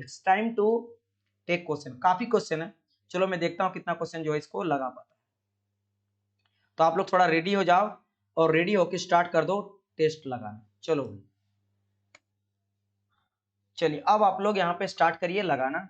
It's time to take question. काफी question है, चलो मैं देखता हूँ कितना क्वेश्चन जो है इसको लगा पाता है। तो आप लोग थोड़ा रेडी हो जाओ और रेडी होके स्टार्ट कर दो टेस्ट लगाना। चलो चलिए अब आप लोग यहाँ पे स्टार्ट करिए लगाना।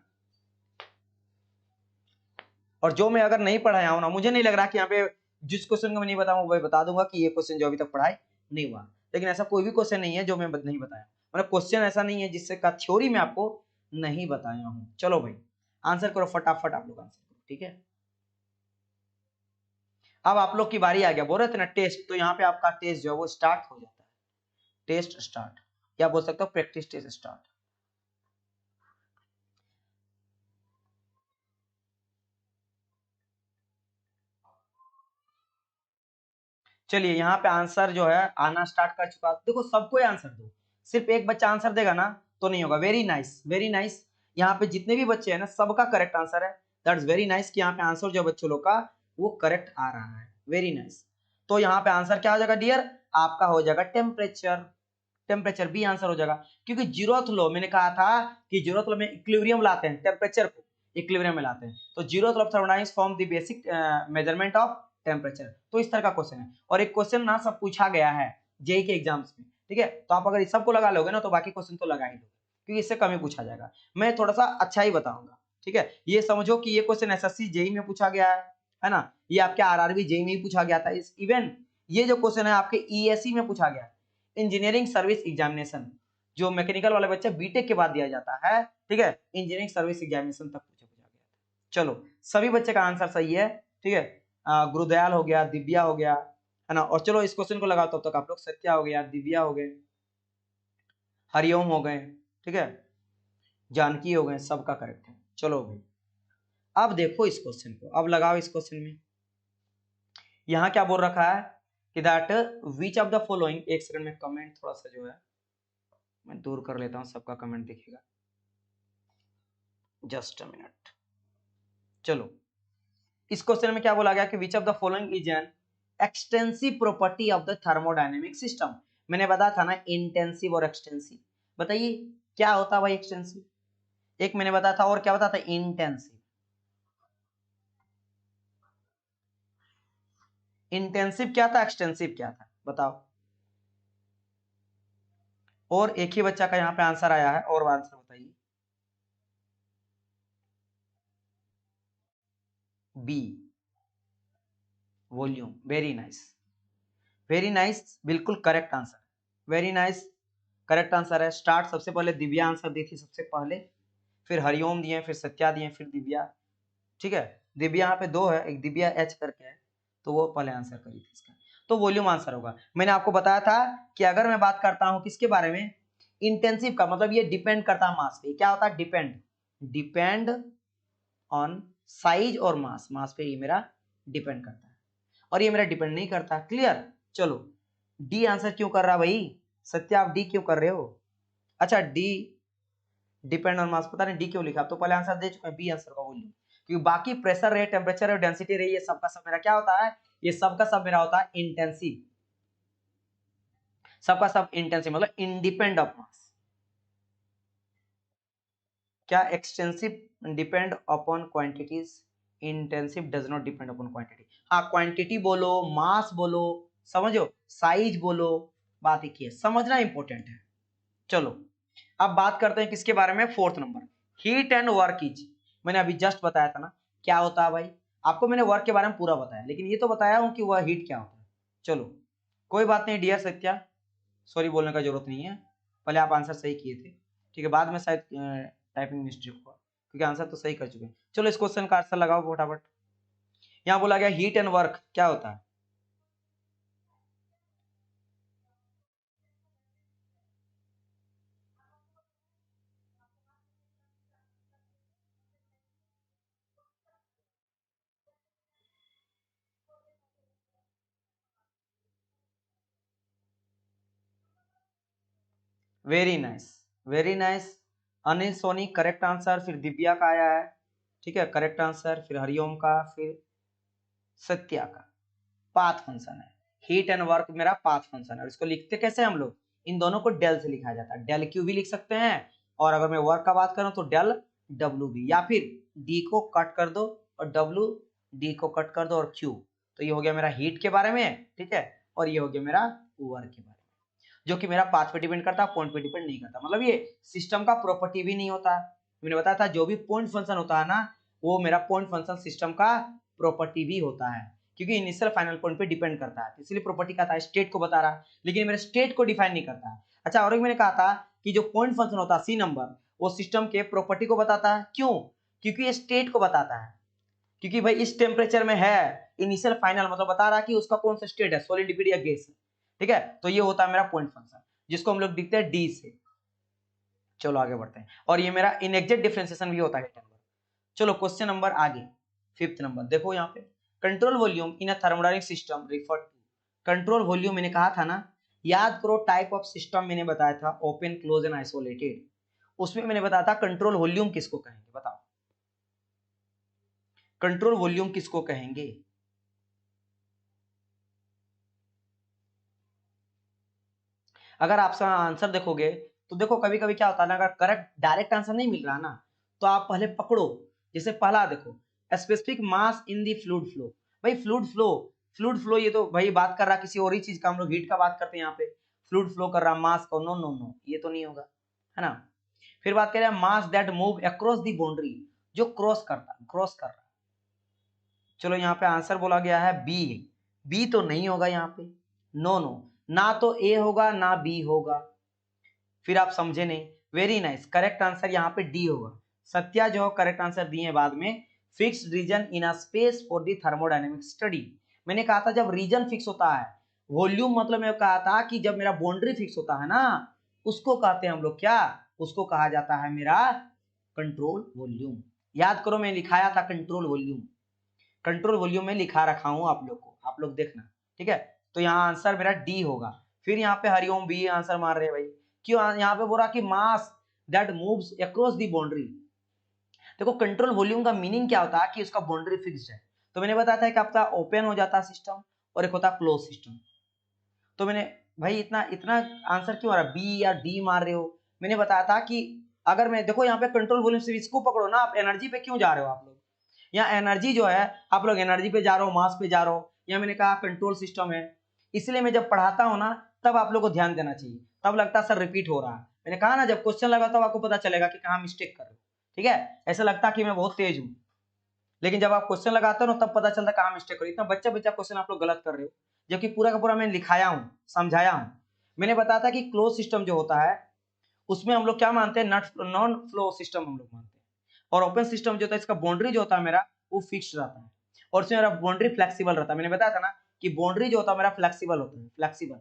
और जो मैं अगर नहीं पढ़ाया हूं ना, मुझे नहीं लग रहा कि यहाँ पे जिस क्वेश्चन को मैं नहीं बताऊं वो बता दूंगा कि ये क्वेश्चन जो अभी तक पढ़ाई नहीं हुआ, लेकिन ऐसा कोई भी क्वेश्चन नहीं है जो मैं नहीं बताया। मतलब क्वेश्चन ऐसा नहीं है जिससे का थ्योरी में आपको नहीं बताया हूं। चलो भाई आंसर करो फटाफट, आप लोग आंसर करो, ठीक है। अब आप लोग की बारी आ गया, बोल रहे थे ना टेस्ट, तो यहाँ पे आपका टेस्ट जो है वो स्टार्ट हो जाता है। टेस्ट स्टार्ट, या बोल सकते हो प्रैक्टिस टेस्ट स्टार्ट। चलिए यहाँ पे आंसर जो है आना स्टार्ट कर चुका। देखो सबको आंसर दो, सिर्फ एक बच्चा आंसर देगा ना तो नहीं होगा। वेरी नाइस वेरी नाइस, यहाँ पे जितने भी बच्चे हैं ना सबका करेक्ट आंसर है। दैट्स वेरी नाइस कि यहाँ पे आंसर जो बच्चों लोग का वो करेक्ट आ रहा है। Very nice. तो यहाँ पे आंसर क्या हो जाएगा डियर, आपका हो जाएगा टेम्परेचर। टेम्परेचर बी आंसर हो जाएगा, क्योंकि जीरोथ लो मैंने कहा था कि जीरोथ लो में इक्विलिब्रियम लाते हैं, टेम्परेचर को इक्विलिब्रियम में लाते हैं। तो zeroth low of thermodynamics form the basic measurement of temperature. तो इस तरह का क्वेश्चन है, और एक क्वेश्चन ना सब पूछा गया है जेई के एग्जाम्स में, ठीक है। तो आप अगर इस सबको लगा लोगे ना तो बाकी क्वेश्चन तो लगा ही लोगे, क्योंकि इससे कम ही पूछा जाएगा। मैं थोड़ा सा अच्छा ही बताऊंगा, ठीक है। ये समझो कि ये क्वेश्चन एसएससी जेई में पूछा गया है ना, ये आपके आरआरबी जेई में ही पूछा गया था। इवन ये जो क्वेश्चन है आपके ईएससी में पूछा गया है, इंजीनियरिंग सर्विस एग्जामिनेशन, जो मैकेनिकल वाले बच्चे बीटेक के बाद दिया जाता है, ठीक है। इंजीनियरिंग सर्विस एग्जामिनेशन तक पूछा गया था। चलो सभी बच्चे का आंसर सही है, ठीक है। गुरुदयाल हो गया, दिव्या हो गया, है ना। और चलो इस क्वेश्चन को लगाओ तब तक आप लोग। सत्या हो गया, दिव्या हो गए, हरिओम हो गए, ठीक है, जानकी हो गए, सबका करेक्ट है। चलो भाई अब देखो इस क्वेश्चन को, अब लगाओ इस क्वेश्चन में। यहाँ क्या बोल रखा है कि that which of the following, एक सेकंड में कमेंट थोड़ा सा जो है मैं दूर कर लेता हूँ, सबका कमेंट दिखेगा, जस्ट अ मिनट। चलो इस क्वेश्चन में क्या बोला गया कि which of the following is an extensive property of the thermodynamic system. मैंने बताया था ना इंटेंसिव और एक्सटेंसिव, बताइए क्या होता है भाई एक्सटेंसिव, एक मैंने बताया था, और क्या बताया था इंटेंसिव। इंटेंसिव क्या था, एक्सटेंसिव क्या था, बताओ। और एक ही बच्चा का यहाँ पे आंसर आया है, और आंसर बताइए। B volume, very nice very nice, बिल्कुल correct answer, very nice correct answer है। स्टार्ट सबसे पहले दिव्या आंसर दी थी सबसे पहले, फिर हरिओम दिए, फिर सत्या दिए, फिर दिव्या, ठीक है। दिव्या यहाँ पे दो है, एक दिव्या एच करके है, तो वो पहले आंसर करी थी इसका। तो वॉल्यूम आंसर होगा। मैंने आपको बताया था कि अगर मैं बात करता हूं किसके बारे में, इंटेंसिव का, मतलब ये डिपेंड करता है मास पे। क्या होता है डिपेंड, डिपेंड ऑन साइज और मास, मास पे ये मेरा डिपेंड करता है, और ये मेरा डिपेंड नहीं करता। क्लियर। चलो डी आंसर क्यों कर रहा भाई सत्या, आप डी क्यों कर रहे हो। अच्छा डी डिपेंड ऑन मास, पता नहीं डी क्यों लिखा, तो पहले आंसर दे चुके हैं, बी आंसर का वॉल्यूम। क्योंकि बाकी प्रेशर रेट, टेम्परेचर और डेंसिटी रही, ये सबका सब मेरा क्या होता है, ये सबका सब मेरा होता है इंटेंसिव, सबका सब इंटेंसिव मतलब इंडिपेंड ऑफ मास। क्या extensive depend upon quantities, intensive does not depend upon quantity. हाँ क्वांटिटी बोलो, मास बोलो, समझो साइज बोलो, बात एक ही है, समझना इंपॉर्टेंट है। चलो अब बात करते हैं किसके बारे में, fourth number, heat and work is. मैंने अभी जस्ट बताया था ना क्या होता है भाई, आपको मैंने वर्क के बारे में पूरा बताया, लेकिन ये तो बताया हूं कि वह हीट क्या होता है। चलो कोई बात नहीं डियर सत्या, सॉरी बोलने का जरूरत नहीं है, पहले आप आंसर सही किए थे, ठीक है। बाद में शायद टाइपिंग मिस्टेक हुआ, क्योंकि आंसर तो सही कर चुके हैं। चलो इस क्वेश्चन का आंसर लगाओ फटाफट। यहाँ बोला गया हीट एंड वर्क क्या होता है। Very nice very nice, Anil Soni correct answer, फिर दिव्या का आया है, ठीक है करेक्ट आंसर, फिर हरिओम का, फिर सत्या का। पाथ फंक्शन है, हीट एंड वर्क मेरा पाथ फंक्शन है। और इसको लिखते कैसे हम लोग, इन दोनों को डेल से लिखा जाता है, डेल क्यू भी लिख सकते हैं और अगर मैं वर्क का बात करूं तो डेल डब्ल्यू बी, या फिर डी को कट कर दो और डब्ल्यू डी को कट कर दो और क्यू। तो ये हो गया मेरा हीट के बारे में, ठीक है, और ये हो गया मेरा वर्क के बारे में, जो कि मेरा पाथ पे डिपेंड करता है, पॉइंट पे डिपेंड नहीं करता। मतलब ये सिस्टम का प्रॉपर्टी भी नहीं होता। मैंने बताया था जो भी पॉइंट फंक्शन होता है ना, वो मेरा पॉइंट फंक्शन सिस्टम का प्रॉपर्टी भी होता है, क्योंकि इनिशियल फाइनल पॉइंट पे डिपेंड करता है। इसलिए प्रॉपर्टी कहता है स्टेट को बता रहा है, लेकिन मेरे स्टेट को डिफाइन नहीं करता है। अच्छा, और एक मैंने कहा था कि जो पॉइंट फंक्शन होता है सी नंबर, वो सिस्टम के प्रॉपर्टी को बताता है। क्यों? क्योंकि ये स्टेट को बताता है, क्योंकि भाई इस टेम्परेचर में है, इनिशियल फाइनल मतलब बता रहा है कि उसका कौन सा स्टेट है, सॉलिड लिक्विड या गैस है, ठीक है। तो ये होता है मेरा पॉइंट फंक्शन, जिसको हम लोग दिखते हैं डी से। चलो आगे बढ़ते हैं, और ये मेरा इनएग्जैक्ट डिफरेंशिएशन भी होता है। चलो क्वेश्चन नंबर आगे, 5th नंबर देखो यहाँ पे, control volume in a thermodynamic system refer to. Control volume मैंने कहा था ना, याद करो टाइप ऑफ सिस्टम मैंने बताया था ओपन, क्लोज एंड आइसोलेटेड। उसमें मैंने बताया था कंट्रोल वॉल्यूम किसको कहेंगे, बताओ कंट्रोल वॉल्यूम किसको कहेंगे? अगर आप आंसर देखोगे तो देखो कभी कभी क्या होता है ना, अगर करेक्ट डायरेक्ट आंसर नहीं मिल रहा ना, तो आप पहले पकड़ो। जैसे पहला देखो, स्पेसिफिक मास इन दी फ्लूइड फ्लो। भाई फ्लूइड फ्लो, फ्लूइड फ्लो ये तो भाई बात कर रहा किसी और ही चीज का, हम लोग हीट का बात करते हैं यहाँ पे। फ्लूइड फ्लो कर रहा मास का, नो नो नो, ये तो नहीं होगा, है ना। फिर बात करें mass that move across the boundary, जो क्रॉस करता, क्रॉस कर रहा। चलो यहाँ पे आंसर बोला गया है बी। बी तो नहीं होगा यहाँ पे, नो नो, ना तो ए होगा ना बी होगा। फिर आप समझे नहीं, वेरी नाइस, करेक्ट आंसर यहाँ पे डी होगा। सत्या जो करेक्ट आंसर दिए हैं बाद में, fixed region in a space for the thermodynamic study. मैंने कहा था जब रीजन फिक्स होता है, वॉल्यूम मतलब मैं कहा था कि जब मेरा बाउंड्री फिक्स होता है ना, उसको कहते हैं हम लोग क्या, उसको कहा जाता है मेरा कंट्रोल वॉल्यूम। याद करो मैं लिखाया था कंट्रोल वॉल्यूम, कंट्रोल वॉल्यूम में लिखा रखा हूं आप लोग को, आप लोग देखना, ठीक है। तो यहाँ आंसर मेरा डी होगा। फिर यहाँ पे हरिओम बी आंसर मार रहे हैं भाई, क्यों? यहाँ पे बोला कि mass that moves across the boundary. देखो कंट्रोल वॉल्यूम का मीनिंग क्या होता है कि उसका बाउंड्री फिक्स्ड है। तो मैंने बताया था कि आपका ओपन हो जाता है सिस्टम, और एक होता है क्लोज सिस्टम। तो मैंने भाई इतना इतना आंसर क्यों आ रहा, बी या डी मार रहे हो? मैंने बताया था कि अगर मैं देखो यहाँ पे कंट्रोल वॉल्यूम से इसको पकड़ो ना, आप एनर्जी पे क्यों जा रहे हो आप लोग? यहाँ एनर्जी जो है, आप लोग एनर्जी पे जा रहे हो, मास पे जा रहे हो। यहाँ मैंने कहा कंट्रोल सिस्टम है, इसलिए मैं जब पढ़ाता हूँ ना, तब आप लोग को ध्यान देना चाहिए, तब लगता है सर रिपीट हो रहा है। मैंने कहा ना जब क्वेश्चन लगा तब आपको पता चलेगा कि कहाँ मिस्टेक कर रहे हो, ठीक है। ऐसा लगता है कि मैं बहुत तेज हूँ, लेकिन जब आप क्वेश्चन लगाते हो ना, तब पता चलता है कहाँ मिस्टेक हो रही है। इतना बच्चा बच्चा क्वेश्चन आप लोग गलत कर रहे हो, जबकि पूरा का पूरा मैंने लिखाया हूँ, समझाया हूँ। मैंने बताया था कि क्लोज सिस्टम जो होता है, उसमें हम लोग क्या मानते हैं, नॉन फ्लो सिस्टम हम लोग मानते हैं। और ओपन सिस्टम जो होता है, इसका बाउंड्री जो होता है मेरा, वो फिक्स रहता है, और उसमें मेरा बाउंड्री फ्लेक्सिबल रहता है। मैंने बताया था ना कि बाउंड्री जो होता है मेरा फ्लेक्सिबल होता है, फ्लेक्सिबल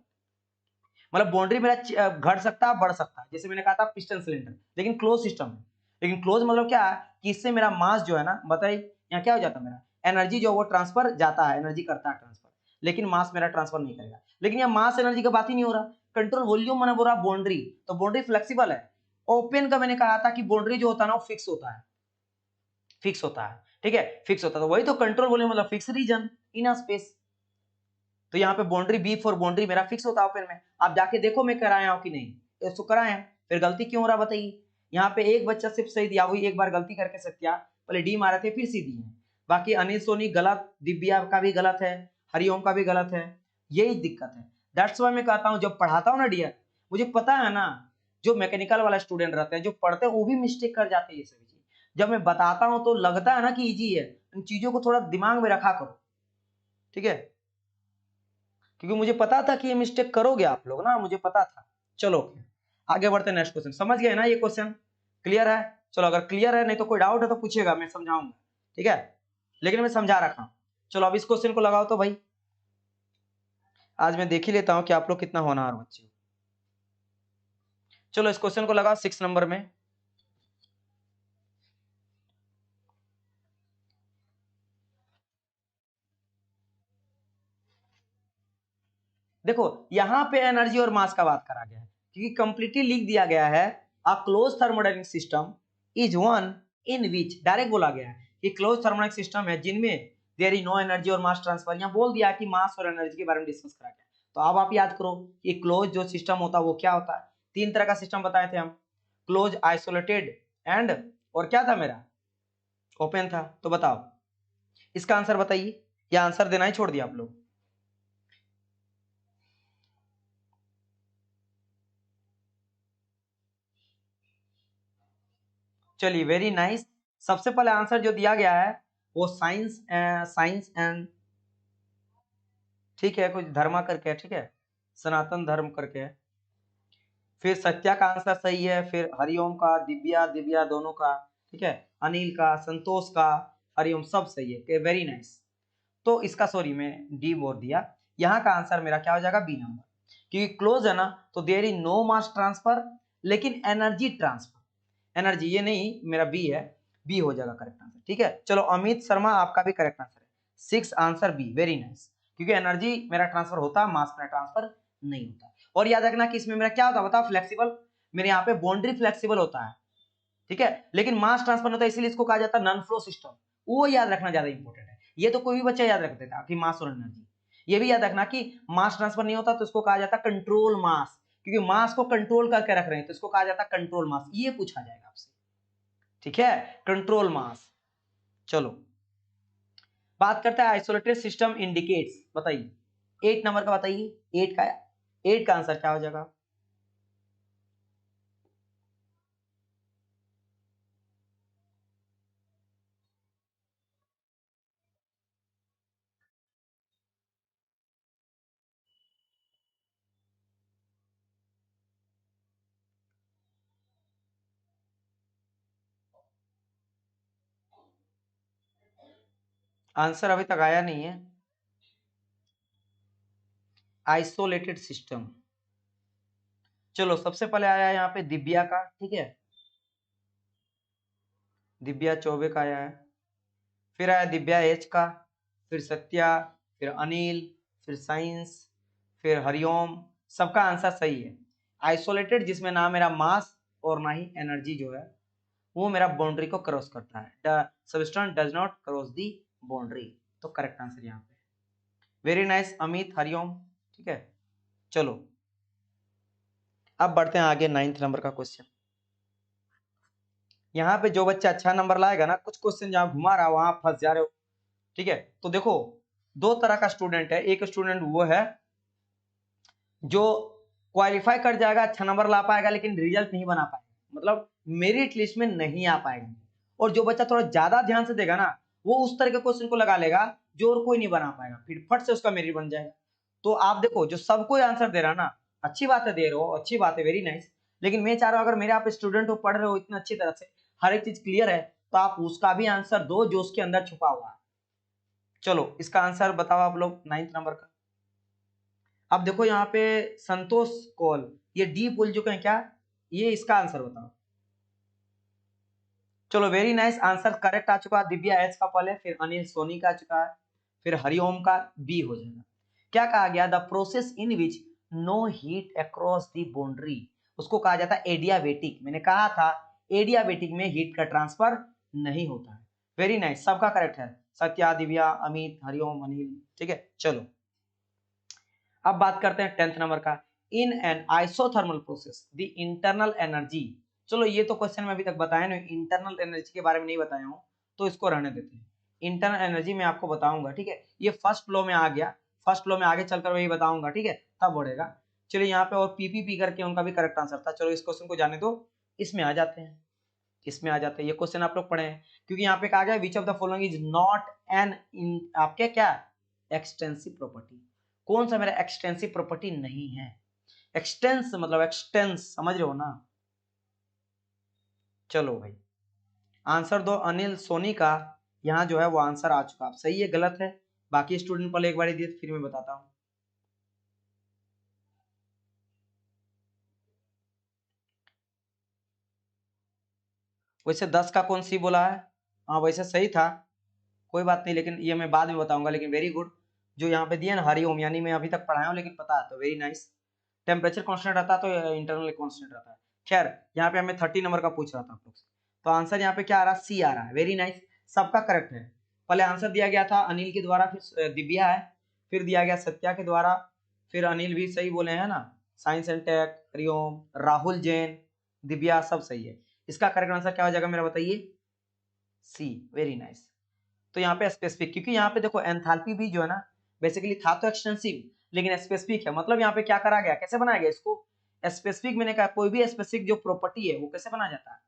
मतलब बाउंड्री मेरा घट सकता है, बढ़ सकता है। जैसे मैंने कहा था पिस्टन सिलेंडर, लेकिन क्लोज सिस्टम है। लेकिन क्लोज मतलब क्या है कि इससे मेरा मास जो है ना, बताइए यहाँ क्या हो जाता है, मेरा एनर्जी जो वो ट्रांसफर जाता है, एनर्जी करता है ट्रांसफर, लेकिन मास मेरा ट्रांसफर नहीं करेगा। लेकिन यहाँ मास एनर्जी का बात ही नहीं हो रहा। कंट्रोल वॉल्यूम मैंने बोला बाउंड्री, तो बाउंड्री फ्लेक्सिबल है। ओपन का मैंने कहा था कि बाउंड्री जो होता है ना, वो फिक्स होता है, फिक्स होता है, ठीक है, फिक्स होता है। तो वही तो कंट्रोल वॉल्यूम मतलब fix region in a space. तो यहाँ पे बाउंड्री बी फॉर बाउंड्री मेरा फिक्स होता है ओपन में। आप जाके देखो मैं कराया हूं कि नहीं, इसको कराया, फिर गलती क्यों हो रहा बताइए। यहाँ पे एक बच्चा सिर्फ सही दिया, वही एक बार गलती करके सत्या पहले डी मारे थे फिर सी दी है। बाकी अनिल सोनी गलत, दिव्या का भी गलत है, हरिओम का भी गलत है। यही दिक्कत है। दैट्स वाई मैं कहता हूँ जब पढ़ाता हूँ ना डियर, मुझे पता है ना, जो मैकेनिकल वाला स्टूडेंट रहते हैं, जो पढ़ते हैं वो भी मिस्टेक कर जाते हैं ये सभी चीज। जब मैं बताता हूँ तो लगता है ना कि इजी है, इन चीजों को थोड़ा दिमाग में रखा करो, ठीक है, क्योंकि मुझे पता था कि ये मिस्टेक करोगे आप लोग ना, मुझे पता था। चलो आगे बढ़ते हैं, नेक्स्ट क्वेश्चन। समझ गए ना ये क्वेश्चन? क्लियर है? चलो अगर क्लियर है, नहीं तो कोई डाउट है तो पूछेगा, मैं समझाऊंगा, ठीक है, लेकिन मैं समझा रखा हूं। चलो अब इस क्वेश्चन को लगाओ तो भाई, आज मैं देख ही लेता हूं कि आप लोग कितना होनहार बच्चे हो। चलो इस क्वेश्चन को लगाओ 6 नंबर में। देखो यहाँ पे एनर्जी और मास का बात करा गया है, क्योंकि कंप्लीटली लिख दिया गया है a close thermodynamic system is one in which, direct बोला गया है कि क्लोज थर्मोडायनेमिक सिस्टम है जिनमें देयर इज नो एनर्जी और मास ट्रांसफर। यहाँ बोल दिया कि मास और एनर्जी के बारे में डिस्कस करा गया। तो अब आप याद करो कि क्लोज जो सिस्टम होता है वो क्या होता है। तीन तरह का सिस्टम बताए थे हम, क्लोज, आइसोलेटेड एंड, और क्या था मेरा, ओपन था। तो बताओ इसका आंसर बताइए, या आंसर देना ही छोड़ दिया आप लोग? चलिए वेरी नाइस। सबसे पहले आंसर जो दिया गया है वो साइंस, साइंस एंड, ठीक है, कुछ धर्मा करके है, ठीक है, सनातन धर्म करके है। फिर सत्या का आंसर सही है, फिर हरिओम का, दिव्या, दिव्या दोनों का, ठीक है, अनिल का, संतोष का, हरिओम सब सही है, वेरी नाइस। तो इसका सॉरी मैं डी बोल दिया, यहाँ का आंसर मेरा क्या हो जाएगा, बी नंबर, क्योंकि क्लोज है ना, तो there is no mass transfer लेकिन एनर्जी ट्रांसफर, एनर्जी ये नहीं, मेरा बी है, बी हो जाएगा करेक्ट आंसर, ठीक है। चलो अमित शर्मा आपका भी करेक्ट आंसर है, 6 आंसर बी, वेरी नाइस, क्योंकि एनर्जी मेरा ट्रांसफर होता है, मास मेरा ट्रांसफर नहीं होता। और याद रखना कि इसमें मेरा क्या होता है बताओ, फ्लेक्सिबल, मेरे यहाँ पे बाउंड्री फ्लेक्सिबल होता है, ठीक है, लेकिन मास ट्रांसफर होता है, इसीलिए इसको कहा जाता है नॉन फ्लो सिस्टम, वो याद रखना ज्यादा इंपॉर्टेंट है। ये तो कोई भी बच्चा याद रख देता कि मास और एनर्जी, ये भी याद रखना कि मास ट्रांसफर नहीं होता तो इसको कहा जाता है कंट्रोल मास, क्योंकि मास को कंट्रोल करके रख रहे हैं तो इसको कहा जाता है कंट्रोल मास, ये पूछा जाएगा आपसे, ठीक है, कंट्रोल मास। चलो बात करते हैं आइसोलेटेड सिस्टम इंडिकेट्स, बताइए 8 नंबर का बताइए, 8 का आंसर क्या हो जाएगा? आंसर अभी तक आया नहीं है, आइसोलेटेड सिस्टम। चलो सबसे पहले आया यहाँ पे दिव्या का, ठीक है, दिव्या चौबे का आया है, फिर आया दिव्या एच का, फिर सत्या, फिर अनिल, फिर साइंस, फिर हरिओम, सबका आंसर सही है। आइसोलेटेड जिसमें ना मेरा मास और ना ही एनर्जी जो है वो मेरा बाउंड्री को क्रॉस करता है, the substance does not cross the boundary, तो करेक्ट आंसर यहाँ पे, वेरी नाइस अमित, हरिओम, ठीक है। चलो अब बढ़ते हैं आगे, 9th नंबर का क्वेश्चन। यहाँ पे जो बच्चा अच्छा नंबर लाएगा ना, कुछ क्वेश्चन जहाँ घुमा रहा है वहां फंस जा रहे हो, ठीक है। तो देखो दो तरह का स्टूडेंट है, एक स्टूडेंट वो है जो क्वालिफाई कर जाएगा, अच्छा नंबर ला पाएगा लेकिन रिजल्ट नहीं बना पाएगा, मतलब मेरिट लिस्ट में नहीं आ पाएगा, और जो बच्चा थोड़ा ज्यादा ध्यान से देगा ना वो उस तरह के क्वेश्चन को लगा लेगा जो और कोई नहीं बना पाएगा, फिर फट से उसका मेरिट बन जाएगा। तो आप देखो जो सबको आंसर दे रहा ना, अच्छी बात है, दे रहे हो, अच्छी बात है, वेरी नाइस, लेकिन मैं चाह रहा हूँ अगर मेरे आप स्टूडेंट हो, पढ़ रहे हो इतना अच्छी तरह से, हर एक चीज क्लियर है, तो आप उसका भी आंसर दो जो उसके अंदर छुपा हुआ है। चलो इसका आंसर बताओ आप लोग 9th नंबर का। अब देखो यहाँ पे संतोष कौल, ये डी बोल चुके हैं क्या, ये इसका आंसर बताओ। चलो वेरी नाइस, आंसर करेक्ट आ चुका है, दिव्या एच का पहले, फिर अनिल सोनी का आ चुका है, फिर हरिओम का बी हो जाएगा। क्या कहा गया, the process in which no heat across the boundary, उसको कहा जाता है एडियाबेटिक, मैंने कहा था एडियाबेटिक में हीट का ट्रांसफर नहीं होता है, वेरी नाइस, सबका करेक्ट है, सत्या, दिव्या, अमित, हरिओम, अनिल, ठीक है। चलो अब बात करते हैं 10th नंबर का, in an isothermal process the internal energy. चलो ये तो क्वेश्चन में अभी तक बताया नहीं, इंटरनल एनर्जी के बारे में नहीं बताया हूँ, तो इसको रहने देते हैं, इंटरनल एनर्जी मैं आपको बताऊंगा, ठीक है, ये फर्स्ट लॉ में आ गया, फर्स्ट लॉ में आगे चलकर वही बताऊंगा, ठीक है, तब बढ़ेगा। चलिए यहाँ पे और पीपीपी करके उनका भी करेक्ट आंसर था, चलो इस क्वेश्चन को जाने दो, इसमें आ जाते हैं, इसमें आ जाते हैं, ये क्वेश्चन आप लोग पढ़े हैं, क्योंकि यहाँ पे कहा गया which of the following is not an in आपके क्या एक्सटेंसिव प्रॉपर्टी, कौन सा मेरा एक्सटेंसिव प्रॉपर्टी नहीं है, एक्सटेंस मतलब एक्सटेंस, समझ रहे हो ना। चलो भाई आंसर दो, अनिल सोनी का यहाँ जो है वो आंसर आ चुका, आप सही है गलत है, बाकी स्टूडेंट पहले एक बार दिए फिर मैं बताता हूँ। वैसे 10 का कौन सी बोला है, हाँ वैसे सही था, कोई बात नहीं, लेकिन ये मैं बाद में बताऊंगा, लेकिन वेरी गुड, जो यहाँ पे दिया ना हरिओम, यानी मैं अभी तक पढ़ाया हूँ लेकिन पता है, तो वेरी नाइस, टेम्परेचर कांस्टेंट रहता है तो इंटरनल कांस्टेंट रहता है। खैर यहाँ पे हमें 30 नंबर का पूछ रहा था आप लोग से, तो आंसर यहाँ पे क्या आ रहा है, सी आ रहा है, वेरी नाइस, सबका करेक्ट है। पहले आंसर दिया गया था अनिल के द्वारा, फिर दिव्या है, फिर दिया गया सत्या के द्वारा, फिर अनिल भी सही बोले हैं ना, science and tech, Hariom, Rahul Jain, Divya सब सही है। इसका करेक्ट आंसर क्या हो जाएगा मेरा बताइए? सी, वेरी नाइस। तो यहाँ पे स्पेसिफिक, क्योंकि यहाँ पे देखो एंथैल्पी भी जो है ना बेसिकली था तो एक्सटेंसिव, लेकिन स्पेसिफिक है, मतलब यहाँ पे क्या करा गया, कैसे बनाया गया इसको स्पेसिफिक। मैंने कहा कोई भी स्पेसिफिक जो प्रॉपर्टी है वो कैसे बनाया जाता है,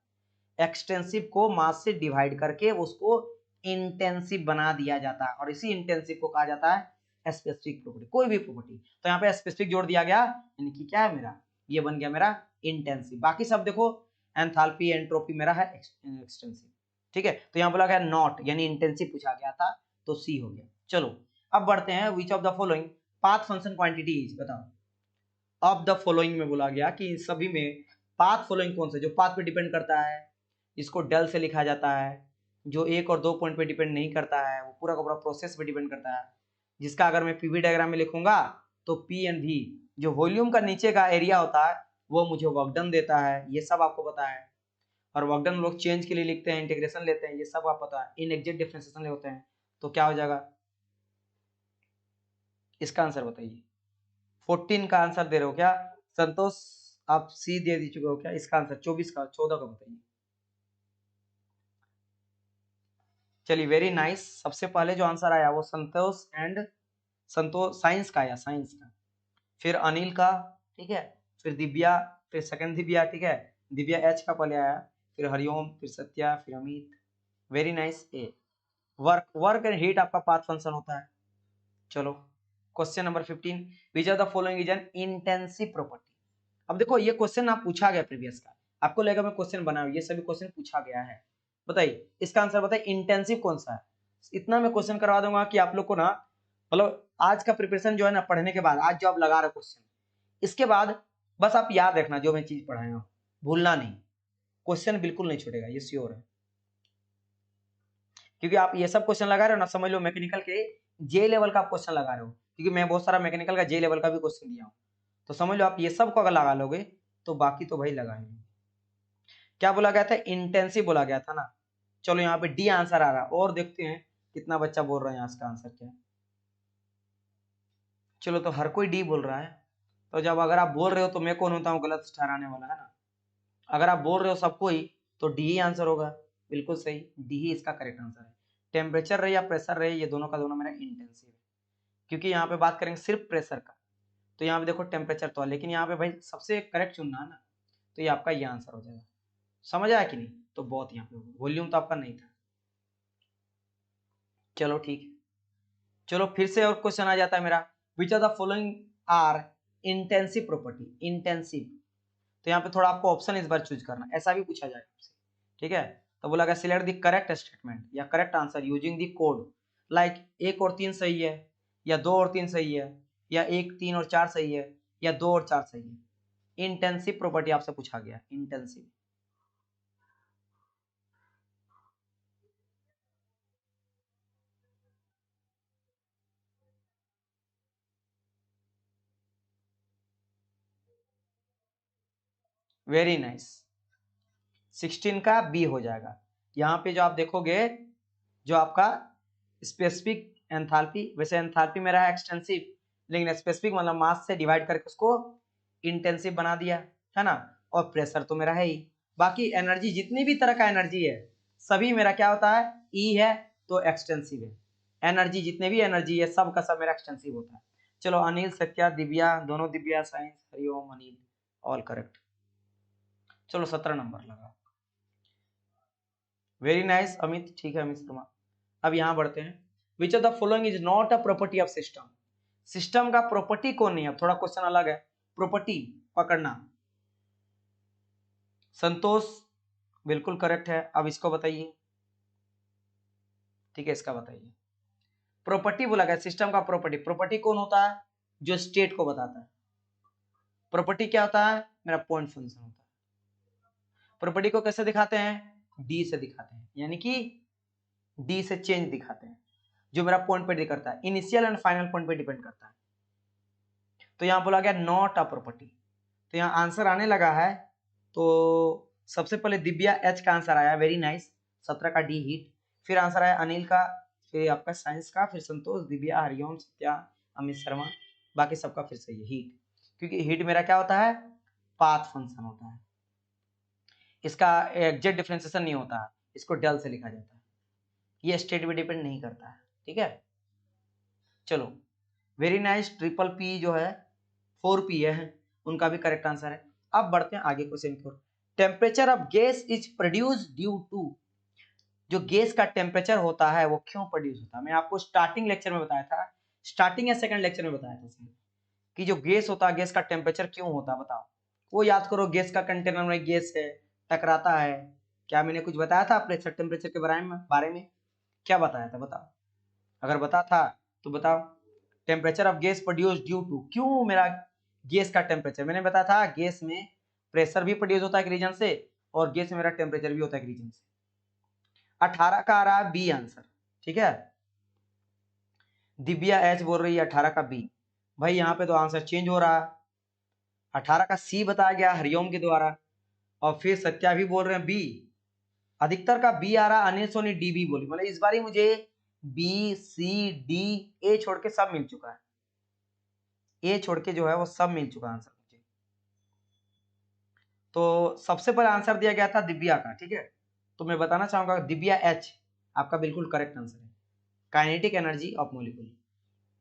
एक्सटेंसिव को मास से डिवाइड करके उसको इंटेंसिव बना दिया जाता है, और इसी इंटेंसिव को कहा जाता है स्पेसिफिक प्रॉपर्टी, कोई भी प्रॉपर्टी। तो यहाँ पे स्पेसिफिक जोड़ दिया गया, यानी कि क्या है मेरा, ये बन गया मेरा इंटेंसिव। बाकी सब देखो एंथैल्पी एंट्रोपी मेरा है एक्सटेंसिव। ठीक है, तो यहाँ बोला गया नॉट, यानी इंटेंसिव पूछा गया था, तो सी हो गया। चलो अब बढ़ते हैं, विच of the following path function quantity is, बताओ। ऑफ द फॉलोइंग में बोला गया कि सभी में पाथ फॉलोइंग कौन सा जो पाथ पे डिपेंड करता है, इसको डेल से लिखा जाता है, जो एक और दो पॉइंट पे डिपेंड नहीं करता है, वो पूरा का पूरा प्रोसेस पे डिपेंड करता है, जिसका अगर मैं पीवी डायग्राम में लिखूंगा तो पी एंड वी, जो वॉल्यूम का नीचे का एरिया होता है वो मुझे वर्क डन देता है, ये सब आपको पता है। और वर्क डन लोग चेंज के लिए लिखते हैं, इंटीग्रेशन लेते हैं, ये सब आप पता है, इन एग्जैक्ट डिफरेंशिएशन होते हैं। तो क्या हो जाएगा इसका आंसर बताइए? 14 का आंसर दे रहे हो क्या संतोष? आप सी दे दी चुके हो क्या? इसका आंसर 24 का, 14 का बताइए। चलिए वेरी नाइस। सबसे पहले जो आंसर आया वो संतोष एंड संतोष साइंस का आया, साइंस का, फिर अनिल का, ठीक है, फिर दिव्या, फिर सेकंड दिव्या, ठीक है, दिव्या एच का पहले आया, फिर हरिओम, फिर सत्या, फिर Amit. Very nice. A work, work and heat आपका पाथ फंक्शन होता है। चलो question number 15, which of the following is an intensive property. अब देखो ये क्वेश्चन आप पूछा गया प्रीवियस का, आपको लगेगा मैं क्वेश्चन बनाऊं, ये सभी क्वेश्चन पूछा गया है। बताइए इसका आंसर बताइए, इंटेंसिव कौन सा है। इतना मैं क्वेश्चन करवा दूंगा कि आप लोग को ना, मतलब आज का प्रिपरेशन जो है ना पढ़ने के बाद, आज जो आप लगा रहे क्वेश्चन, इसके बाद बस आप याद रखना जो मैं चीज पढ़ाया हूं, भूलना नहीं, क्वेश्चन बिल्कुल नहीं छूटेगा, ये श्योर है। क्योंकि आप ये सब क्वेश्चन लगा रहे हो ना, समझ लो मैकेनिकल के जे लेवल का आप क्वेश्चन लगा रहे हो, क्योंकि मैं बहुत सारा मैकेनिकल का जे लेवल का भी क्वेश्चन दिया हूं, तो समझ लो आप ये सब को अगर लगा लोगे तो बाकी तो भाई लगा ही। क्या बोला गया था, इंटेंसिव बोला गया था ना। चलो यहाँ पे डी आंसर आ रहा है, और देखते हैं कितना बच्चा बोल रहा है यहाँ इसका आंसर क्या है। चलो तो हर कोई डी बोल रहा है, तो जब अगर आप बोल रहे हो तो मैं कौन होता हूँ गलत ठहराने वाला, है ना। अगर आप बोल रहे हो सबको ही तो डी ही आंसर होगा, बिल्कुल सही, डी ही इसका करेक्ट आंसर है। टेम्परेचर रहे या प्रेशर रहे, ये दोनों का दोनों मेरा इंटेंसिव है, क्योंकि यहाँ पे बात करेंगे सिर्फ प्रेशर का, तो यहाँ पे देखो टेम्परेचर तो है, लेकिन यहाँ पे भाई सबसे करेक्ट चुनना है ना, तो ये आपका ये आंसर हो जाएगा। समझ आया कि नहीं? तो बहुत यहाँ पे वॉल्यूम तो आपका नहीं था। चलो ठीक है, चलो फिर से और क्वेश्चन आ जाता है मेरा, which are the following are intensive property, intensive. तो यहाँ पे थोड़ा आपको ऑप्शन इस बार चूज करना, ऐसा भी पूछा जाएगा आपसे, ठीक है। तो बोला गया सिलेक्ट द करेक्ट स्टेटमेंट या correct answer using the code, like 1 और 3 सही है, या 2 और 3 सही है, या 1 3 और 4 सही है, या 2 और 4 सही है। इंटेंसिव प्रॉपर्टी आपसे पूछा गया, इंटेंसिव। वेरी नाइस, 16 का बी हो जाएगा। यहाँ पे जो आप देखोगे, जो आपका स्पेसिफिक एंथैल्पी, वैसे एंथैल्पी मेरा है एक्सटेंसिव, लेकिन स्पेसिफिक मतलब मास से डिवाइड करके उसको इंटेंसिव बना दिया, है ना। और प्रेशर तो मेरा है ही, बाकी एनर्जी जितनी भी तरह का एनर्जी है सभी मेरा क्या होता है, ई है तो एक्सटेंसिव है। एनर्जी जितने भी एनर्जी है सब का सब मेरा एक्सटेंसिव होता है। चलो अनिल सत्या दिव्या, दोनों Divya science, Hariom Anil, all correct. चलो 17 नंबर लगा, वेरी नाइस अमित, ठीक है अमित शर्मा। अब यहां बढ़ते हैं, विच of the following is not a property of system. System का प्रॉपर्टी कौन नहीं है, थोड़ा क्वेश्चन अलग है, प्रॉपर्टी पकड़ना। संतोष बिल्कुल करेक्ट है, अब इसको बताइए, ठीक है इसका बताइए। प्रॉपर्टी बोला गया सिस्टम का प्रॉपर्टी, प्रॉपर्टी कौन होता है, जो स्टेट को बताता है। प्रॉपर्टी क्या होता है, मेरा पॉइंट फंक्शन होता है। प्रॉपर्टी को कैसे दिखाते हैं, डी से दिखाते हैं, यानी कि डी से चेंज दिखाते हैं, जो मेरा पॉइंट पे डिपेंड करता है, इनिशियल एंड फाइनल पॉइंट पे डिपेंड करता है। तो यहां बोला गया नॉट अ प्रॉपर्टी, तो यहाँ आंसर आने लगा है। तो सबसे पहले दिव्या एच का आंसर आया, वेरी नाइस, 17 का डी हीट। फिर आंसर आया अनिल का, फिर आपका साइंस का, फिर संतोष, दिव्या, हरिओम, सत्या, अमित शर्मा, बाकी सबका फिर से ये हीट, क्योंकि हीट मेरा क्या होता है, पाथ फंक्शन होता है। इसका एग्जैक्ट डिफरेंशिएशन नहीं होता, इसको डेल से लिखा जाता है, ये स्टेट पे डिपेंड नहीं करता है, ठीक है। चलो वेरी नाइस, ट्रिपल पी जो है 4p है, उनका भी करेक्ट आंसर है। अब बढ़ते हैं आगे क्वेश्चन की ओर। Temperature of gas is produce due to, जो गैस का टेम्परेचर होता है वो क्यों प्रोड्यूस होता है। मैं आपको स्टार्टिंग लेक्चर में बताया था, स्टार्टिंग या सेकंड लेक्चर में बताया था कि जो गैस होता है, गैस का टेम्परेचर क्यों होता है, बताओ। वो याद करो, गैस का कंटेनर में गैस है, टकराता है। क्या मैंने कुछ बताया था प्रेशर टेम्परेचर के बारे में क्या बताया था, बताओ। अगर बता था तो बताओ। Temperature of gas produce due to, क्यों मेरा गैस का टेम्परेचर, मैंने बताया था गैस में प्रेशर भी प्रोड्यूस होता है एक रीजन से, और गैस में मेरा टेम्परेचर भी होता है एक रीजन से। 18 का आ रहा है बी आंसर, ठीक है। दिव्या एच बोल रही है 18 का बी। भाई यहाँ पे तो आंसर चेंज हो रहा है, 18 का सी बताया गया हरिओम के द्वारा, और फिर सत्या भी बोल रहे हैं बी। अधिकतर का बी आ रहा, अनिल सोनी डी बी बोली, मतलब इस बार मुझे बी सी डी ए छोड़ के सब मिल चुका है, ए छोड़ के जो है वो सब मिल चुका आंसर मुझे। तो सबसे पहले आंसर दिया गया था दिव्या का, ठीक है। तो मैं बताना चाहूंगा दिव्या एच आपका बिल्कुल करेक्ट आंसर है, काइनेटिक एनर्जी ऑफ मॉलिक्यूल,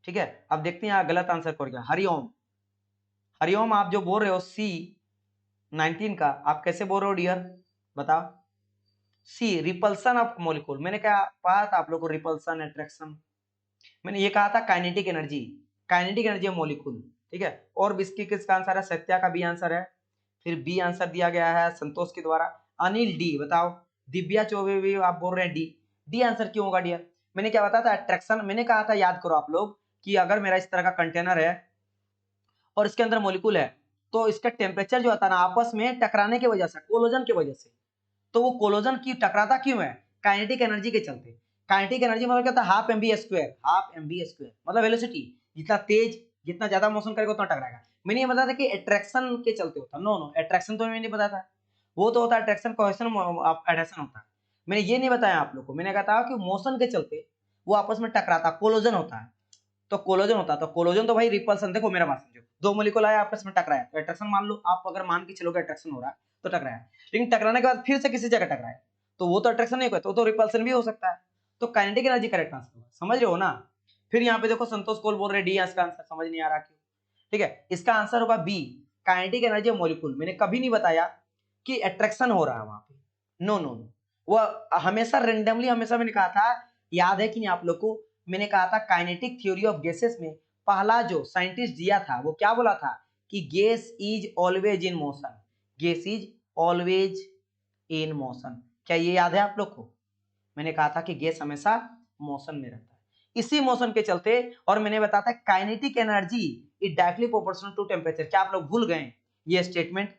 ठीक है। अब देखते हैं गलत आंसर कौन गया, हरिओम। हरिओम आप जो बोल रहे हो सी 19 का, आप कैसे बोल रहे हो डियर, बताओ। सी रिपल्सन ऑफ मॉलिक्यूल, मैंने क्या कहा था आप लोग को, रिपल्सन अट्रैक्शन, मैंने ये कहा था kinetic energy, kinetic energy of molecule, ठीक है। और बिस्की किसका आंसर है, सत्या का बी आंसर है। फिर बी आंसर दिया गया है संतोष के द्वारा। अनिल डी, बताओ। दिव्या चौबे भी आप बोल रहे हैं डी, डी आंसर क्यों होगा डियर। मैंने क्या बताया था, अट्रैक्शन, मैंने कहा था याद करो आप लोग कि अगर मेरा इस तरह का कंटेनर है और इसके अंदर मॉलिक्यूल है, तो इसका टेम्परेचर जो होता है ना आपस में टकराने की वजह से, कोलोजन की वजह से, तो वो कोलोजन की टकराता क्यों है, काइनेटिक एनर्जी के चलते। काइनेटिक एनर्जी मतलब क्या होता है, half M B square, half M B square मतलब वेलोसिटी, जितना तेज जितना ज्यादा मोशन करेगा उतना टकराएगा। मैंने ये बताया था कि अट्रैक्शन के चलते होता है, नो नो अट्रैक्शन तो मैंने नहीं बताया था, वो तो होता है अट्रैक्शन कोहेशन एडेशन होता है। मैंने ये नहीं बताया आप लोग को, मैंने कहा था कि मोशन के चलते वो आपस में टकराता, कोलोजन होता है। तो कोलोजन होता है, तो कोलोजन तो भाई रिपल्सन, देखो मेरा बात समझो, दो मॉलिक्यूल आए आपस में टकराया, तो अट्रैक्शन मान लो आप, अगर मान के चलोगे अट्रैक्शन हो रहा है तो टकराया, लेकिन टकराने के बाद फिर से किसी जगह टकराया, तो वो तो अट्रैक्शन नहीं होगा, तो रिपल्सन भी हो सकता है। तो काइनेटिक एनर्जी करेक्ट आंसर होगा, समझ रहे हो ना। फिर यहाँ पे देखो संतोष कोल बोल रहे डी, इसका आंसर समझ नहीं आ रहा क्यों, ठीक है। इसका आंसर होगा बी, काइनेटिक एनर्जी मॉलिक्यूल। मैंने कभी नहीं बताया कि अट्रैक्शन हो रहा है वहां पे, नो नो नो, वो हमेशा रेंडमली, हमेशा मैंने कहा था, याद है कि नहीं आप लोग को, मैंने कहा था काइनेटिक थ्योरी ऑफ गैसेस में पहला जो साइंटिस्ट दिया था वो क्या बोला था कि gas is always in motion, gas is always in motion. क्या ये याद है आप लोग को, मैंने कहा था कि गैस हमेशा मोशन में रहता है, इसी मोशन के चलते। और मैंने बताया था kinetic energy is directly proportional to temperature, क्या आप लोग भूल गए ये स्टेटमेंट।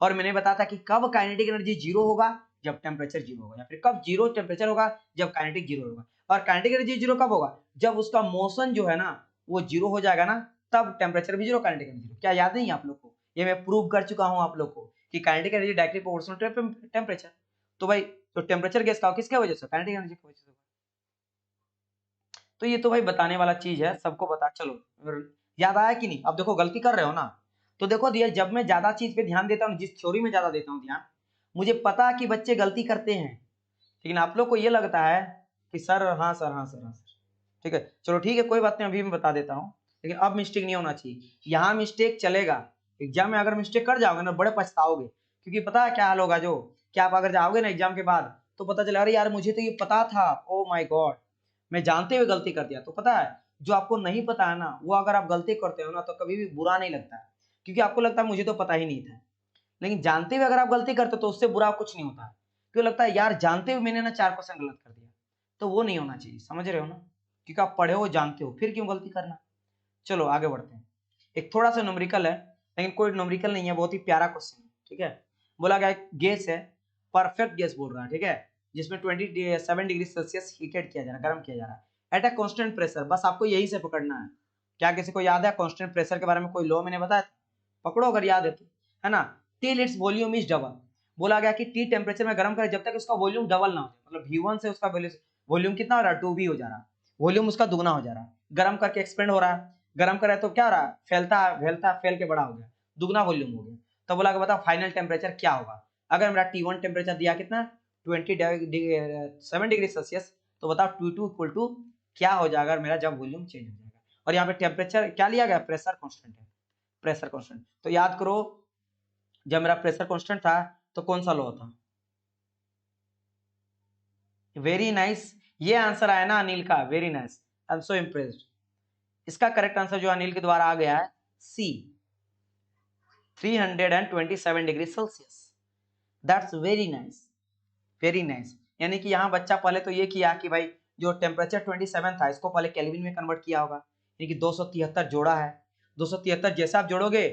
और मैंने बताया था कि कब काइनेटिक एनर्जी जीरो होगा, जब टेम्परेचर जीरो होगा, या फिर कब जीरो टेम्परेचर होगा, जब काइनेटिक जीरो होगा। और काइनेटिक एनर्जी जीरो कब होगा, जब उसका मोशन जो है ना वो जीरो हो जाएगा ना, तब टेम्परेचर भी जीरो, काइनेटिक एनर्जी जीरो। क्या याद नहीं है आप लोग को, ये मैं प्रूव कर चुका हूं आप लोग को कि kinetic energy directly proportional to temperature. तो भाई तो टेम्परेचर गैस का किसके वजह से, काइनेटिक एनर्जी की वजह से। तो ये तो भाई बताने वाला चीज है, सबको बता, चलो याद आया कि नहीं। अब देखो गलती कर रहे हो ना, तो देखो दिया, जब मैं ज्यादा चीज पे ध्यान देता हूँ, जिस थ्योरी में ज्यादा देता हूँ ध्यान, मुझे पता कि बच्चे गलती करते हैं, लेकिन आप लोग को ये लगता है कि सर हाँ सर, हाँ सर, हाँ सर, ठीक है। चलो ठीक है, कोई बात नहीं, अभी मैं बता देता हूँ, लेकिन अब मिस्टेक नहीं होना चाहिए। यहाँ मिस्टेक चलेगा, एग्जाम में अगर मिस्टेक कर जाओगे ना बड़े पछताओगे, क्योंकि पता है क्या हाल होगा, जो क्या आप अगर जाओगे ना एग्जाम के बाद तो पता चला अरे यार मुझे तो ये पता था, ओ माय गॉड मैं जानते हुए गलती कर दिया। तो पता है जो आपको नहीं पता है ना, वो अगर आप गलती करते हो ना तो कभी भी बुरा नहीं लगता है, क्योंकि आपको लगता है मुझे तो पता ही नहीं था। लेकिन जानते हुए अगर आप गलती करते हो तो उससे बुरा कुछ नहीं होता, क्यों लगता है यार जानते हुए मैंने ना 4% गलत कर दिया, तो वो नहीं होना चाहिए, समझ रहे हो ना, क्योंकि आप पढ़े हो जानते हो, फिर क्यों गलती करना। चलो आगे बढ़ते हैं, एक थोड़ा सा न्यूमेरिकल है, लेकिन कोई न्यूमेरिकल नहीं है, बहुत ही प्यारा क्वेश्चन है, ठीक है। बोला गया गैस है, परफेक्ट गैस बोल रहा है, ठीक है, जिसमें 27 डिग्री सेल्सियस हीटेड किया जा रहा है, गर्म किया जा रहा है एट अ कांस्टेंट प्रेशर। बस आपको यही से पकड़ना है। क्या किसी को याद है कांस्टेंट प्रेशर के बारे में कोई लॉ मैंने बताया था, पकड़ो अगर याद है तो, है ना। Till its volume is double, बोला गया कि टी टेम्परेचर में गर्म करे जब तक उसका वॉल्यूम डबल ना हो जाए, मतलब V1 से उसका वॉल्यूम कितना हो रहा है, 2V हो जा रहा है, वॉल्यूम उसका दुगना हो जा रहा है, गर्म करके एक्सपेंड हो रहा है, गर्म करे तो क्या हो रहा है, फैलता फैलता फैल के बड़ा हो गया, दुगना वॉल्यूम हो गया। तो बोला कि बता फाइनल टेम्परेचर क्या होगा। अगर मेरा T1 टेम्परेचर दिया कितना 27 डिग्री सेल्सियस, तो बताओ T2 इक्वल टू क्या हो जाएगा मेरा जब वॉल्यूम चेंज हो जाएगा। और यहाँ पे टेम्परेचर क्या लिया गया, प्रेशर कांस्टेंट है, प्रेशर कांस्टेंट। तो याद करो जब मेरा प्रेशर कांस्टेंट था तो कौन सा लॉ था, वेरी नाइस। ये आंसर आया ना अनिल का, very nice, I am so impressed. इसका करेक्ट आंसर जो अनिल के द्वारा आ गया है सी, 327 degree Celsius. That's very nice, very nice. यानी कि यहाँ बच्चा पहले तो ये किया कि भाई जो टेम्परेचर 27 था इसको पहले केल्विन में कन्वर्ट किया होगा, यानी कि 273 जोड़ा है। 273 जैसे आप जोड़ोगे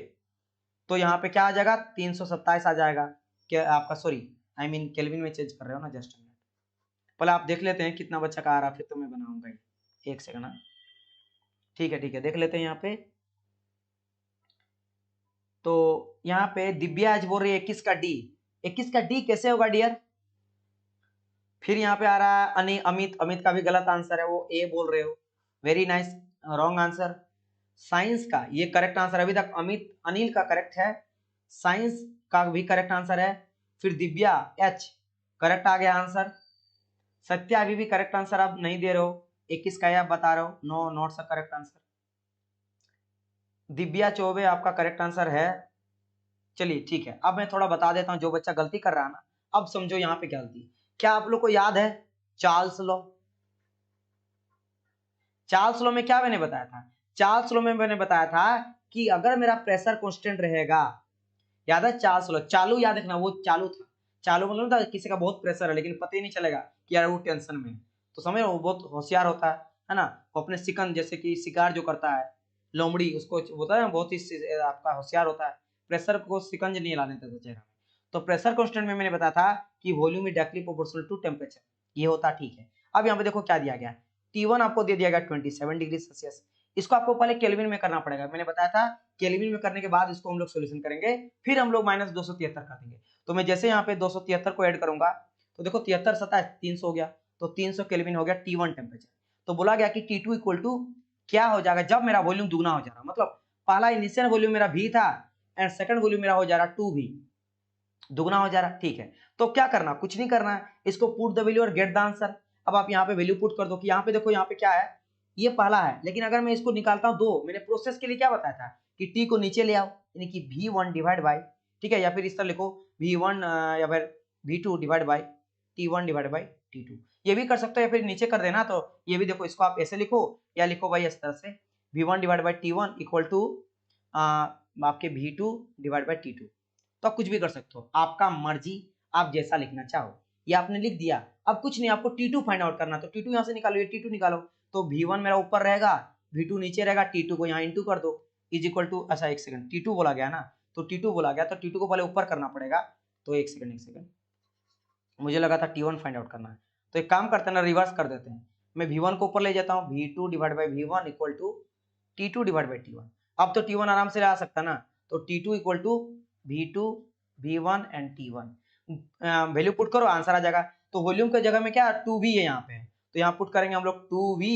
तो यहाँ पे क्या आ जाएगा, 327 आ जाएगा। क्या आपका, सॉरी आई मीन केल्विन में चेंज कर रहे हो ना, जस्ट पहले आप देख लेते हैं कितना बच्चा का आ रहा, फिर तो मैं बनाऊंगा ही। एक सेकंड, ठीक है ठीक है, देख लेते हैं यहाँ पे। तो यहाँ पे दिव्या आज बोल रही है 21 का डी, 21 का डी कैसे होगा डियर। फिर यहाँ पे आ रहा है अमित, अमित का भी गलत आंसर है, वो ए बोल रहे हो, very nice, wrong answer. Science का ये करेक्ट आंसर अभी तक अमित अनिल का करेक्ट है, साइंस का भी करेक्ट आंसर है। फिर दिव्या एच करेक्ट आ गया आंसर। सत्या अभी भी करेक्ट आंसर आप नहीं दे रहे हो, 21 का आप बता रहे हो, नो नॉट सा करेक्ट आंसर। दिव्या चौबे आपका करेक्ट आंसर है। चलिए ठीक है, अब मैं थोड़ा बता देता हूं जो बच्चा गलती कर रहा है ना, अब समझो यहाँ पे क्या गलती। क्या आप लोग को याद है चार्ल्स लॉ, चार्ल्स लॉ में क्या मैंने बताया था, चार्ल्स लॉ में मैंने बताया था कि अगर मेरा प्रेशर कांस्टेंट रहेगा, याद है चार्ल्स लॉ, चालू याद रखना, वो चालू था, चालू मतलब था किसी का बहुत प्रेशर है लेकिन पता ही नहीं चलेगा कि यार वो टेंशन में है, तो समझ वो बहुत होशियार होता है ना, वो अपने शिकन जैसे कि शिकार जो करता है लोमड़ी, उसको होता है बहुत ही आपका होशियार होता है, प्रेशर को शिकंज नहीं लाने देता चेहरा में। तो प्रेशर कांस्टेंट में मैंने बताया था कि volume is directly proportional to temperature, ये होता ठीक है। अब यहाँ पे देखो क्या दिया गया, T1 आपको दे दिया गया 27 डिग्री सेल्सियस, इसको आपको पहले केल्विन में करना पड़ेगा, मैंने बताया था केल्विन में करने के बाद इसको हम लोग सोल्यूशन करेंगे, फिर हम लोग माइनस 273 कर देंगे। तो मैं जैसे यहाँ पे 273 को ऐड करूंगा तो देखो 73 27 300 हो गया, तो 300 केल्विन हो गया T1 टेम्परेचर। तो बोला गया कि T2 इक्वल टू क्या हो जाएगा जब मेरा वॉल्यूम दुगना हो जाएगा, मतलब पहला इनिशियल वॉल्यूम मेरा V था एंड सेकंड वॉल्यूम मेरा हो जा रहा 2V, दुगना हो जा रहा, ठीक है। तो क्या करना, कुछ नहीं करना है, इसको पुट द वैल्यू और गेट द आंसर। अब आप यहाँ पे वैल्यू पुट कर दो कि यहाँ पे देखो यहाँ पे क्या है, ये पहला है, लेकिन अगर मैं इसको निकालता हूँ दो, मैंने प्रोसेस के लिए क्या बताया था कि टी को नीचे ले आओ, यानी कि V1 डिवाइड बाई, ठीक है, या फिर इस तरह लिखो V1 या फिर V2 divide by T1 divide by T2, ये भी कर सकते हो या फिर नीचे कर देना। तो ये भी देखो, इसको आप ऐसे लिखो या लिखो भाई इस तरह से, V1 divide by T1 equal to आपके V2 डिवाइड बाई T2, तो आप कुछ भी कर सकते हो, आपका मर्जी, आप जैसा लिखना चाहो। ये आपने लिख दिया, अब कुछ नहीं, आपको T2 फाइंड आउट करना, तो T2 यहाँ से निकालो, ये T2 निकालो, तो V1 मेरा ऊपर रहेगा, V2 नीचे रहेगा, T2 को यहाँ इंटू कर दो, इज इक्वल टू, अच्छा एक सेकंड, T2 बोला गया ना, तो T2 बोला गया तो T2 को पहले ऊपर करना पड़ेगा, तो एक सेकंड, मुझे लगा था T1 फाइंड आउट करना है, तो एक काम करते हैं ना, रिवर्स कर देते हैं, मैं V1 को ऊपर ले जाता हूँ, V2 divide by V1 equal to T2 divide by T1, अब तो T1 आराम से आ सकता ना, तो T2 equal to V2 V1 and T1, value put करो आंसर आ जाएगा। तो वॉल्यूम की जगह में क्या 2V है यहाँ पे, तो यहाँ पुट करेंगे हम लोग 2V,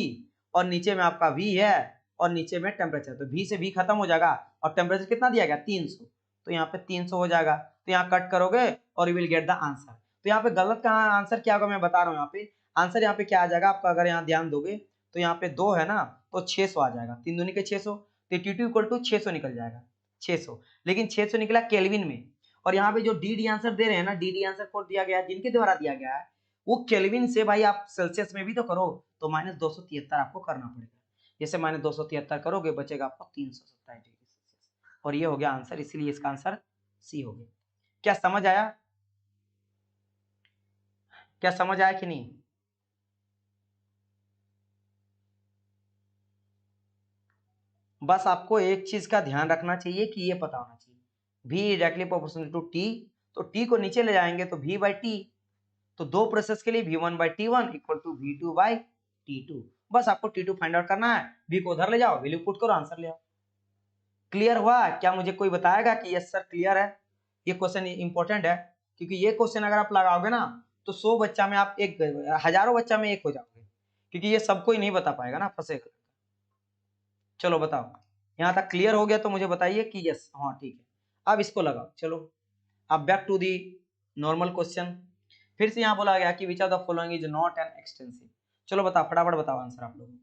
और नीचे में आपका V है और नीचे में टेम्परेचर, तो V से V खत्म हो जाएगा और टेम्परेचर कितना दिया गया 300, तो यहाँ पे 300 हो जाएगा, तो यहाँ कट करोगे और you will get the answer. तो यहाँ पे गलत कहाँ आंसर क्या होगा मैं बता रहा हूँ, यहाँ पे आंसर यहाँ पे क्या आ जाएगा आपका, अगर यहाँ ध्यान दोगे तो यहाँ पे 2 है ना, तो 600 आ जाएगा, 3 दूनी के 600, तो T2 इक्वल टू 600 निकल जाएगा, 600, लेकिन 600 निकला केल्विन में, और यहाँ पे जो डी आंसर दे रहे हैं ना, डी आंसर कोड दिया गया है जिनके द्वारा दिया गया है वो केल्विन से, भाई आप सेल्सियस में भी तो करो, तो माइनस 273 आपको करना पड़ेगा, जैसे माइनस 273 करोगे बचेगा आपको 327 डिग्री सेल्सियस, और ये हो गया आंसर, इसीलिए इसका आंसर सी हो गया। क्या समझ आया, क्या समझ आया कि नहीं। बस आपको एक चीज का ध्यान रखना चाहिए कि ये पता होना चाहिए, V directly proportional to T, तो T को नीचे ले जाएंगे तो V बाई T, तो दो प्रोसेस के लिए V1 by T1 equal to V2 by T2, बस आपको T2 फाइंड आउट करना है, V को उधर ले जाओ, वैल्यू पुट करो, आंसर ले आओ। क्लियर हुआ, क्या मुझे कोई बताएगा कि यस सर क्लियर है। ये क्वेश्चन इंपॉर्टेंट है, क्योंकि ये क्वेश्चन अगर आप लगाओगे ना तो 100 बच्चा में आप एक, हजारों बच्चा में एक हो जाओगे, क्योंकि ये सबको ही नहीं बता पाएगा ना, फंसेगा। चलो बताओ, यहाँ तक क्लियर हो गया तो मुझे बताइए कि यस, हाँ ठीक है। अब इसको लगाओ, चलो अब back to the normal question. फिर से यहाँ बोला गया कि which of the following is not an extensive. चलो बताओ, फटाफट बताओ आंसर आप लोग,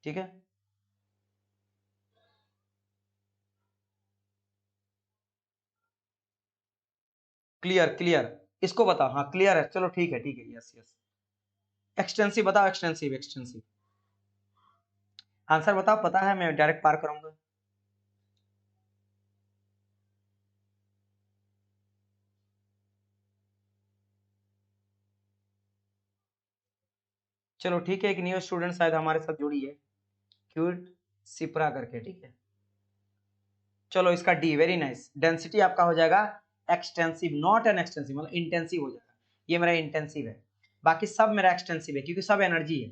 ठीक है। क्लियर क्लियर, इसको बताओ, हाँ क्लियर है, चलो ठीक है ठीक है, यस यस। एक्सटेंसिव बताओ, एक्सटेंसिव एक्सटेंसिव आंसर बताओ, पता है मैं डायरेक्ट पार करूंगा। चलो ठीक है, एक न्यू स्टूडेंट शायद हमारे साथ जुड़ी है, क्यूट सिप्रा करके, ठीक है। चलो इसका डी, वेरी नाइस। डेंसिटी आपका हो जाएगा एक्सटेंसिव, नॉट एन एक्सटेंसिव, मतलब इंटेंसिव हो जाएगा। ये मेरा इंटेंसिव है, बाकी सब मेरा एक्सटेंसिव है, क्योंकि सब एनर्जी है।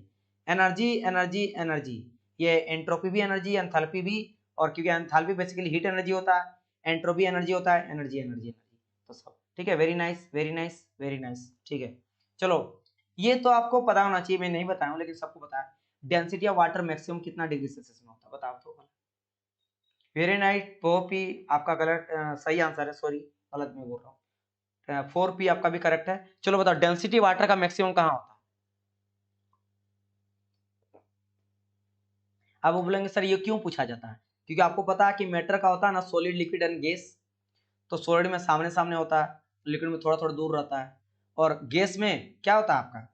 एनर्जी एनर्जी एनर्जी, ये एंट्रोपी भी एनर्जी, एंथैल्पी भी, और क्योंकि एंथैल्पी बेसिकली हीट एनर्जी होता है, एंट्रोपी एनर्जी होता है, एनर्जी एनर्जी एनर्जी, तो सब ठीक है। Very nice very nice very nice, ठीक है। चलो ये तो आपको पता होना चाहिए, मैं नहीं बताया हूँ लेकिन सबको पता है। डेंसिटी ऑफ वाटर मैक्सिमम कितना डिग्री सेल्सियस में होता है, बताओ तो। वेरी नाइस, 4p आपका गलत, सही आंसर है, सॉरी गलत मैं बोल रहा हूँ, 4p आपका भी करेक्ट है। चलो बताओ, डेंसिटी वाटर का मैक्सिमम कहाँ होता है। अब वो बोलेंगे सर ये क्यों पूछा जाता है, क्योंकि आपको पता है कि मैटर का होता है ना सॉलिड, लिक्विड एंड गैस। तो सॉलिड में सामने सामने होता है, लिक्विड में थोड़ा थोड़ा दूर रहता है, और गैस में क्या होता है आपका,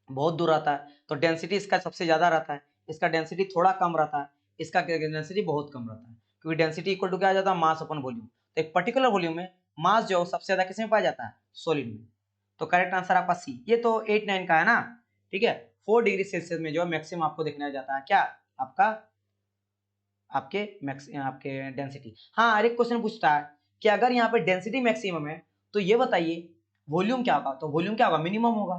बहुत दूर रहता है। तो डेंसिटी इसका सबसे ज्यादा रहता है, इसका डेंसिटी थोड़ा कम रहता है, इसका डेंसिटी बहुत कम रहता है, क्योंकि डेंसिटी इक्वल टू क्या आ जाता है, मास अपन वॉल्यूम। तो एक पर्टिकुलर वॉल्यूम में मास जो सबसे ज्यादा किसमें पाया जाता है, सॉलिड में। तो करेक्ट आंसर आपका सी। ये तो 8-9 का है ना, ठीक है। 4 डिग्री सेल्सियस में जो है मैक्सिमम आपको देखने जाता है क्या, आपका आपके मैक्स आपके डेंसिटी। हाँ, हर एक क्वेश्चन पूछता है कि अगर यहाँ पे डेंसिटी मैक्सिमम है तो ये बताइए वॉल्यूम क्या होगा, तो वॉल्यूम क्या होगा, मिनिमम होगा।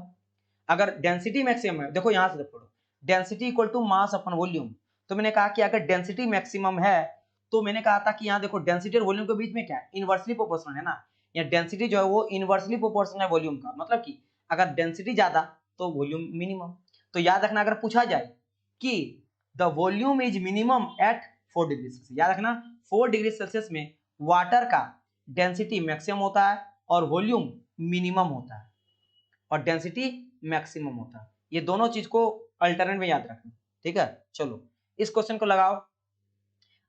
अगर डेंसिटी मैक्सिमम है, देखो यहाँ से देखो, density equal to mass upon volume. तो मैंने कहा कि अगर डेंसिटी मैक्सिमम है, तो मैंने कहा था कि यहाँ देखो डेंसिटी और वॉल्यूम के बीच में क्या है, इनवर्सली प्रोपोर्शनल है ना। या डेंसिटी जो है वो इनवर्सली प्रोपोर्शनल है वॉल्यूम का, मतलब कि अगर डेंसिटी ज्यादा तो वॉल्यूम मिनिमम। तो याद रखना, अगर पूछा जाए कि the volume is minimum at 4 degree Celsius, याद रखना 4 डिग्री सेल्सियस में वाटर का डेंसिटी मैक्सिमम होता है और वॉल्यूम मिनिमम होता है, और डेंसिटी मैक्सिमम होता है। ये दोनों चीज को अल्टरनेट में याद रखना, ठीक है। चलो इस क्वेश्चन को लगाओ।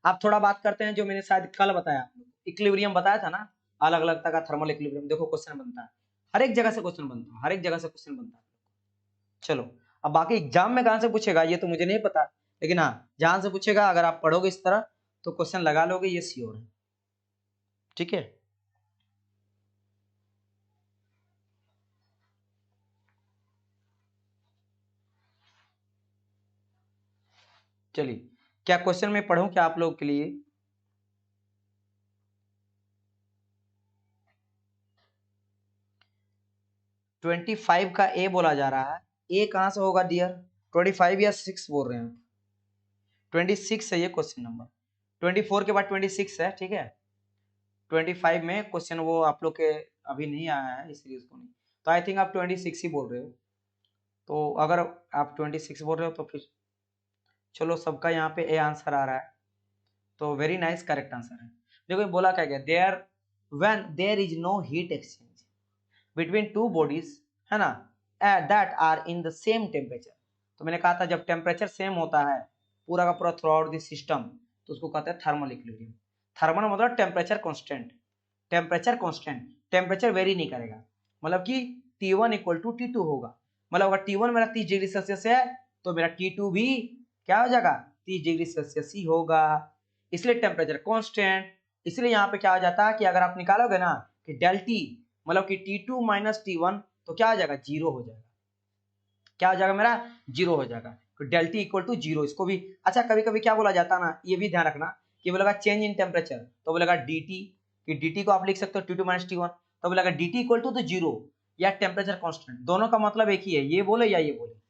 आप थोड़ा बात करते हैं जो मैंने शायद कल बताया, इक्विलिब्रियम बताया था ना, अलग अलग तरह का थर्मल इक्विलिब्रियम। देखो क्वेश्चन बनता है, हर एक जगह से क्वेश्चन बनता है, हर एक जगह से क्वेश्चन बनता है। चलो अब बाकी एग्जाम में कहां से पूछेगा ये तो मुझे नहीं पता, लेकिन हाँ जहां से पूछेगा अगर आप पढ़ोगे इस तरह तो क्वेश्चन लगा लोगे, ये श्योर है, ठीक है। चलिए, क्या क्वेश्चन में पढ़ूं क्या आप लोगों के लिए। 25 का ए बोला जा रहा है, ए कहां से होगा डियर, 25 या 6 बोल रहे हैं आप, 26 है ये क्वेश्चन नंबर, 24 के बाद 26 है, ठीक है। 25 में क्वेश्चन वो आप लोग के अभी नहीं आया है इसलिए उसको नहीं, तो आई थिंक आप 26 ही बोल रहे हो। तो अगर आप 26 बोल रहे हो तो फिर चलो सबका यहाँ पे ए आंसर आ रहा है, तो वेरी नाइस, करेक्ट आंसर है। देखो बोला क्या गया, there when there is no heat exchange between two bodies, है ना, that are in the same temperature. तो मैंने कहा था जब टेम्परेचर सेम होता है पूरा का पूरा थ्रू आउट द सिस्टम, तो उसको कहते हैं थर्मल इक्विलिब्रियम। थर्मल मतलब temperature constant, temperature constant, temperature vary नहीं करेगा, मतलब कि T1 इक्वल टू T2 होगा। मतलब अगर T1 मेरा 30 डिग्री सेल्सियस है तो मेरा T2 भी क्या हो जाएगा, 30 डिग्री सेल्सियस ही होगा, इसलिए टेम्परेचर कांस्टेंट। इसलिए यहाँ पे क्या हो जाता है कि अगर आप निकालोगे ना कि डेल टी मतलब कि T2 माइनस T1 तो क्या हो जाएगा, जीरो हो जाएगा, क्या हो जाएगा मेरा, जीरो हो जाएगा। तो del T equal to zero, इसको भी अच्छा कभी कभी क्या बोला जाता है ना, ये भी ध्यान रखना कि बोलेगा चेंज इन टेम्परेचर तो बोलेगा डी टी, कि डी टी को आप लिख सकते हो T2 माइनस T1, तो बोलेगा डी टी इक्वल टू तो जीरो या टेम्परेचर कांस्टेंट, दोनों का मतलब एक ही है, ये बोले या ये बोले।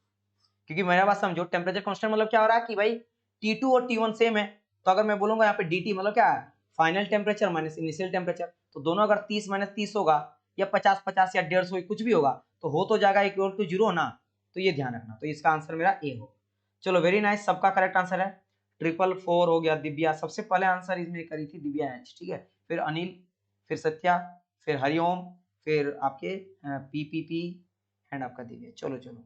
क्योंकि मेरा बात समझो, टेम्परेचर कांस्टेंट मतलब क्या हो रहा है कि भाई T2 और T1 सेम है, तो अगर मैं बोलूंगा यहाँ पे dt मतलब क्या है, final temperature minus initial temperature, तो दोनों अगर 30 माइनस 30 होगा या 50-50 या 150 कुछ भी होगा तो हो तो जाएगा इक्वल टू जीरो ना, तो ये ध्यान रखना। तो इसका आंसर मेरा ए हो। चलो वेरी नाइस, सबका करेक्ट आंसर है। 444 हो गया, दिव्या सबसे पहले आंसर इसमें करी थी दिव्या एच, ठीक है, फिर अनिल, फिर सत्या, फिर हरिओम, फिर आपके पी एंड आपका दी गई। चलो चलो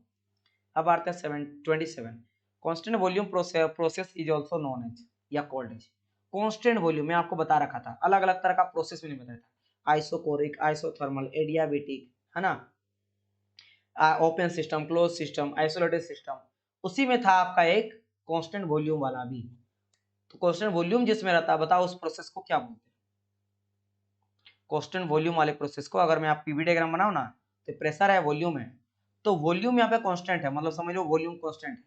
अब आते हैं 27 constant volume process is also known as या कॉल्ड एज। कांस्टेंट वॉल्यूम मैं आपको बता रखा था, अलग अलग तरह का प्रोसेस मैंने बताया था, आइसोकोरिक, आइसोथर्मल, एडियाबेटिक, है ना, open system, close system, isolated system. उसी में था आपका एक कांस्टेंट वॉल्यूम वाला भी। तो कांस्टेंट वॉल्यूम जिसमें रहता है, बताओ उस प्रोसेस को क्या बोलते हैं? कांस्टेंट वॉल्यूम वाले प्रोसेस को अगर मैं आप पीवी डायग्राम बनाऊं ना, तो प्रेशर है, वॉल्यूम है, तो वॉल्यूम यहाँ पे कांस्टेंट है, मतलब समझ लो वॉल्यूम कांस्टेंट है।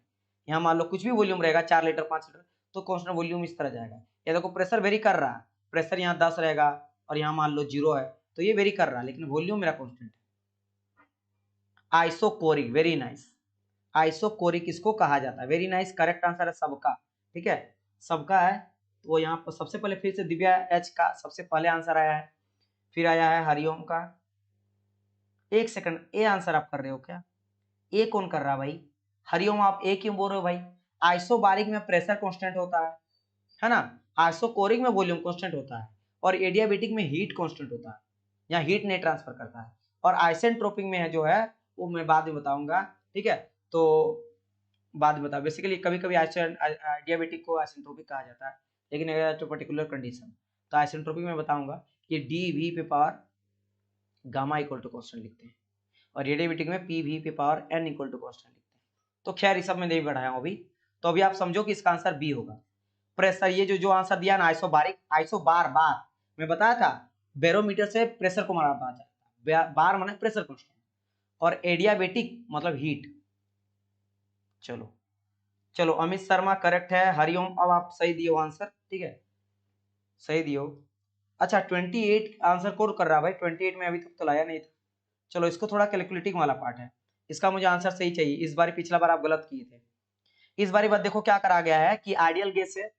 यहाँ मान लो कुछ भी वॉल्यूम रहेगा, 4 लीटर 5 लीटर, तो कांस्टेंट वॉल्यूम इस तरह जाएगा। ये देखो प्रेशर वेरी कर रहा है, प्रेशर यहाँ 10 रहेगा और यहाँ मान लो 0 है, तो ये वेरी कर रहा है, लेकिन वॉल्यूम मेरा कांस्टेंट है। Isochoric, very nice. आइसोकोरिक इसको कहा जाता है। वेरी नाइस, करेक्ट आंसर है सबका। ठीक है, सबका है। तो यहाँ पर सबसे पहले फिर से दिव्या एच का सबसे पहले आंसर आया है, फिर आया है हरिओम का। एक सेकंड, ए आंसर आप कर रहे हो क्या? ए कौन कर रहा है भाई? हरिओम, आप ए क्यों बोल रहे हो भाई? आइसोबारिक में प्रेशर कांस्टेंट होता है ना, आइसोकोरिक में वॉल्यूम कांस्टेंट होता है, और एडियाबेटिक में हीट कांस्टेंट होता है, यहाँ हीट नहीं ट्रांसफर करता है। और आइसेंट्रोपिक में है जो है, वो मैं बाद में बताऊंगा। ठीक है, तो बाद में बता। बेसिकली कभी कभी एडियाबेटिक को आइसेंट्रोपिक कहा जाता है, लेकिन तो पर्टिकुलर कंडीशन, तो आइसेंट्रोपिक में बताऊंगा कि डी वी पे power gamma equal to constant लिखते हैं, और एडियाबेटिक में पी वी पे power N equal to constant लिखते हैं। तो खैर इस सब में नहीं बढ़ाया हूं अभी। तो अभी आप समझो कि इसका आंसर बी होगा। प्रेशर, ये जो आंसर दिया ना, आइसोबारिक, आइसो बार बार मैं बताया था, बैरोमीटर से प्रेशर को मारा जाता है, बार माने प्रेशर कांस्टेंट, और एडियाबेटिक मतलब हीट। चलो चलो, अमित शर्मा करेक्ट है, हरिओम अब आप सही दियो आंसर। ठीक है, सही दियो। अच्छा 28 आंसर कौन कर रहा है भाई? 28 में अभी तक तो लाया नहीं था। चलो इसको थोड़ा कैलकुलेटिंग वाला पार्ट है, इसका मुझे आंसर सही चाहिए। इस बार पिछला बार आप गलत किए थे, इस बार बात देखो क्या करा गया है कि आइडियल गैस है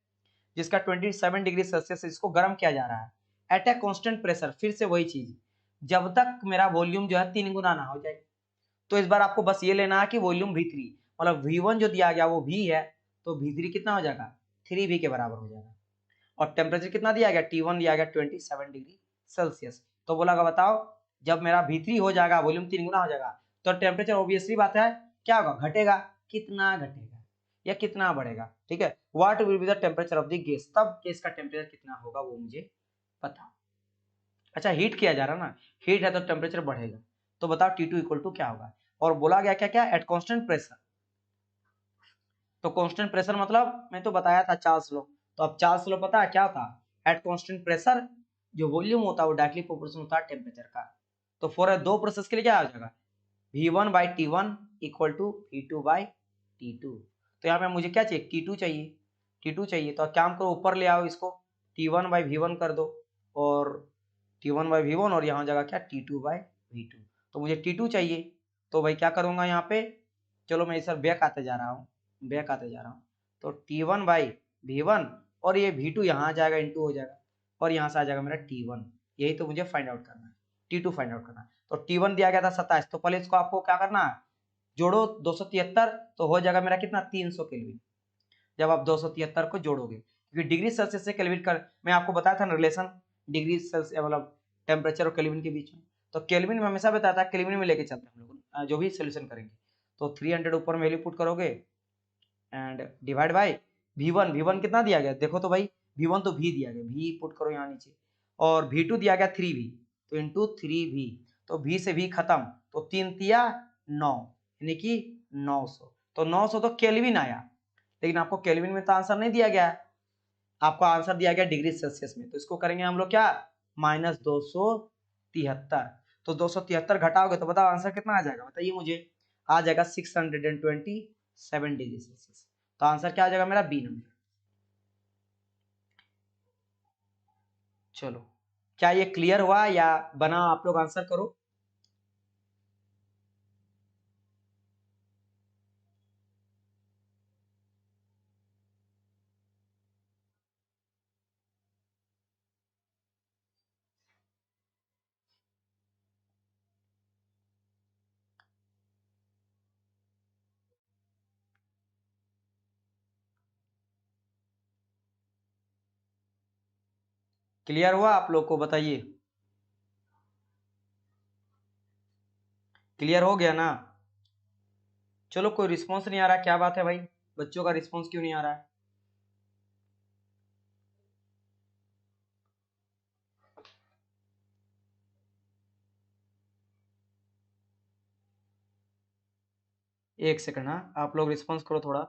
जिसका 27 डिग्री सेल्सियस, इसको गर्म किया जा रहा है एट ए कांस्टेंट प्रेशर। फिर से वही चीज, जब तक मेरा वॉल्यूम जो है 3 गुना ना हो जाए। तो इस बार आपको बस ये लेना है कि वॉल्यूम V3 मतलब V1 जो दिया गया वो V है, तो V3 कितना हो जाएगा? 3V के बराबर हो जाएगा। और टेम्परेचर कितना दिया गया? T1 दिया गया 27 डिग्री सेल्सियस। तो बोला बताओ, जब मेरा V3 हो जाएगा, वॉल्यूम 3 गुना हो जाएगा, तो टेम्परेचर ऑब्वियसली बात है क्या होगा? घटेगा। कितना घटेगा या कितना बढ़ेगा? ठीक है, what will be the temperature of the gas, तब गैस का टेम्परेचर कितना होगा वो मुझे पता। अच्छा हीट किया जा रहा ना, हीट है तो टेम्परेचर बढ़ेगा। तो बताओ T2 इक्वल टू क्या होगा? और बोला गया क्या क्या? At constant pressure. तो कांस्टेंट प्रेशर मतलब मैं तो बताया था चार्ल्स लॉ। तो अब चार्ल्स लॉ पता है क्या था? एट कांस्टेंट प्रेशर जो वॉल्यूम होता है वो डायरेक्टली प्रोपोर्शनल होता है टेम्परेचर का। तो फॉर दो प्रोसेस के लिए क्या आ जाएगा? V1/T1 equal to V2 by T2। तो यहाँ पे मुझे क्या चाहिए? T2 चाहिए, T2 चाहिए। तो क्या करो, ऊपर ले आओ इसको, T1/V1 कर दो, और T1/V1, और यहाँ जगह क्या? T2/V2। तो मुझे T2 चाहिए, तो भाई क्या करूंगा यहाँ पे? चलो मैं इस बैक आते जा रहा हूँ, बैक आते जा रहा हूँ। तो T1/V1, और ये V2 यहाँ आ जाएगा, इंटू हो जाएगा, और यहाँ से आ जाएगा मेरा T1। यही तो मुझे फाइंड आउट करना है, T2 फाइंड आउट करना है। तो T1 दिया गया था 27, तो पहले इसको आपको क्या करना है? जोड़ो 273, तो हो जाएगा मेरा कितना? 300 केल्विन। जब आप 273 को जोड़ोगे, क्योंकि डिग्री सेल्सियस से केल्विन कर, मैं आपको बताया था ना रिलेशन डिग्री सेल्सियस मतलब टेम्परेचर और केल्विन के बीच में। तो केल्विन में हमेशा बताया था, केल्विन में लेके चलते हैं हम लोग जो भी सोल्यूशन करेंगे। तो 300 ऊपर में वैल्यू पुट करोगे and divide by V1। V1 कितना दिया गया देखो तो भाई, V1 तो V दिया गया, V पुट करो यहाँ नीचे, और V2 दिया गया 3V, तो इंटू 3V। तो V से V खत्म, तो 3 तिया 9, यानी कि 900। तो 900 तो केल्विन आया, लेकिन आपको केल्विन में तो आंसर नहीं दिया गया है, आपको आंसर दिया गया डिग्री सेल्सियस में। तो इसको करेंगे हम लोग क्या? -273। तो 273 घटाओगे तो बताओ आंसर कितना आ जाएगा? बताइए मुझे। आ जाएगा 627 डिग्री सेल्सियस। तो आंसर क्या आ जाएगा मेरा? B number. चलो क्या ये क्लियर हुआ या बना? आप लोग आंसर करो। क्लियर हुआ आप लोग को? बताइए। क्लियर हो गया ना? चलो, कोई रिस्पॉन्स नहीं आ रहा, क्या बात है भाई, बच्चों का रिस्पॉन्स क्यों नहीं आ रहा है? एक सेकंड, हाँ, आप लोग रिस्पॉन्स करो थोड़ा।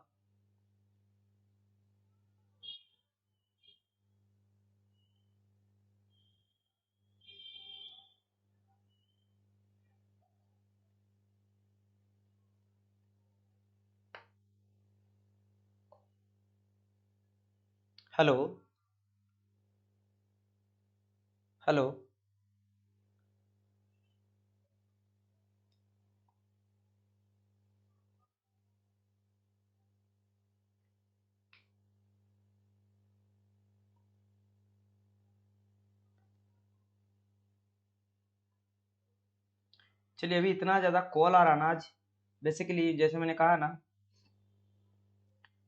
Hello, hello. चलिए, अभी इतना ज्यादा कॉल आ रहा ना आज, बेसिकली जैसे मैंने कहा ना,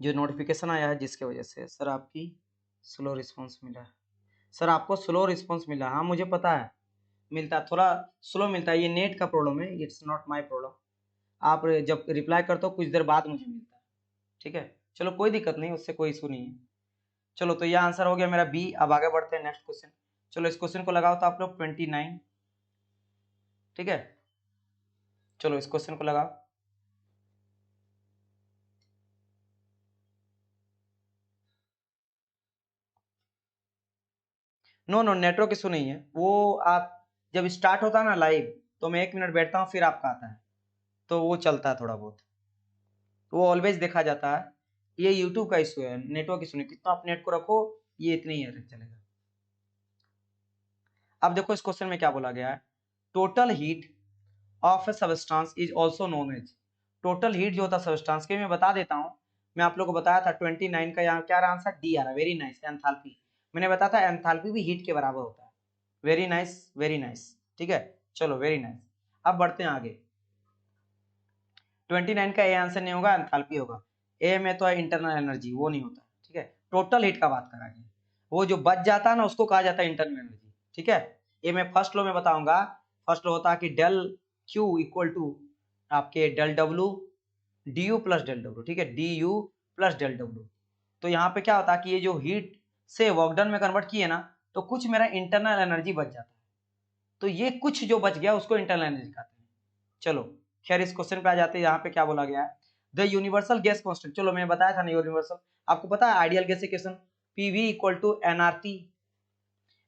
जो नोटिफिकेशन आया है जिसके वजह से सर आपकी स्लो रिस्पॉन्स मिला है। सर आपको स्लो रिस्पॉन्स मिला, हाँ मुझे पता है, मिलता है, थोड़ा स्लो मिलता है, ये नेट का प्रॉब्लम है, इट्स नॉट माय प्रॉब्लम। आप जब रिप्लाई करते हो कुछ देर बाद मुझे मिलता है, ठीक है। चलो, कोई दिक्कत नहीं, उससे कोई इशू नहीं है। चलो, तो ये आंसर हो गया मेरा बी। अब आगे बढ़ते हैं नेक्स्ट क्वेश्चन। चलो, इस क्वेश्चन को लगाओ तो आप लोग 29, ठीक है। चलो, इस क्वेश्चन को लगाओ। नो नो, नेटवर्क इशू नहीं है वो। आप जब स्टार्ट होता है ना लाइव, तो मैं 1 मिनट बैठता हूँ, फिर आपका आता है, तो वो चलता है थोड़ा बहुत, वो ऑलवेज देखा जाता है। ये यूट्यूब का इशू है, नेटवर्क इशू नहीं, कितना आप नेट को रखो, ये इतने ही चलेगा। अब देखो, इस क्वेश्चन में क्या बोला गया है, total heat of a substance is also known as. Total heat जो होता है सबस्टांस के, मैं बता देता हूँ। मैं आप लोग को बताया था 29 का, यहाँ क्या आंसर डी आ रहा है, वेरी नाइस, एंथैल्पी। मैंने बताया था एंथैल्पी भी हीट के बराबर होता है। वेरी नाइस, वेरी नाइस, ठीक है। चलो, वेरी नाइस। अब बढ़ते हैं आगे। 29 का ए आंसर नहीं होगा, एंथैल्पी होगा। ए में तो है इंटरनल एनर्जी, वो नहीं होता, ठीक है। टोटल हीट का बात करेंगे, वो जो बच जाता है ना उसको कहा जाता है इंटरनल एनर्जी, ठीक है। ये मैं फर्स्ट लॉ में बताऊंगा। फर्स्ट लॉ होता है कि डेल क्यू इक्वल टू आपके del W D U plus del W, ठीक है, D U plus del W. तो यहाँ पे क्या होता है कि ये जो हीट से वर्क डन में कन्वर्ट किए ना, तो कुछ मेरा इंटरनल एनर्जी बच जाता है, तो ये कुछ जो बच गया उसको इंटरनल एनर्जी कहते हैं। चलो, खैर, इस क्वेश्चन पे आ जाते हैं। यहाँ पे क्या बोला गया है, द यूनिवर्सल गैस कांस्टेंट। चलो, मैं बताया था ना यूनिवर्सल, आपको पता है ideal gas equation PV equal to NRT,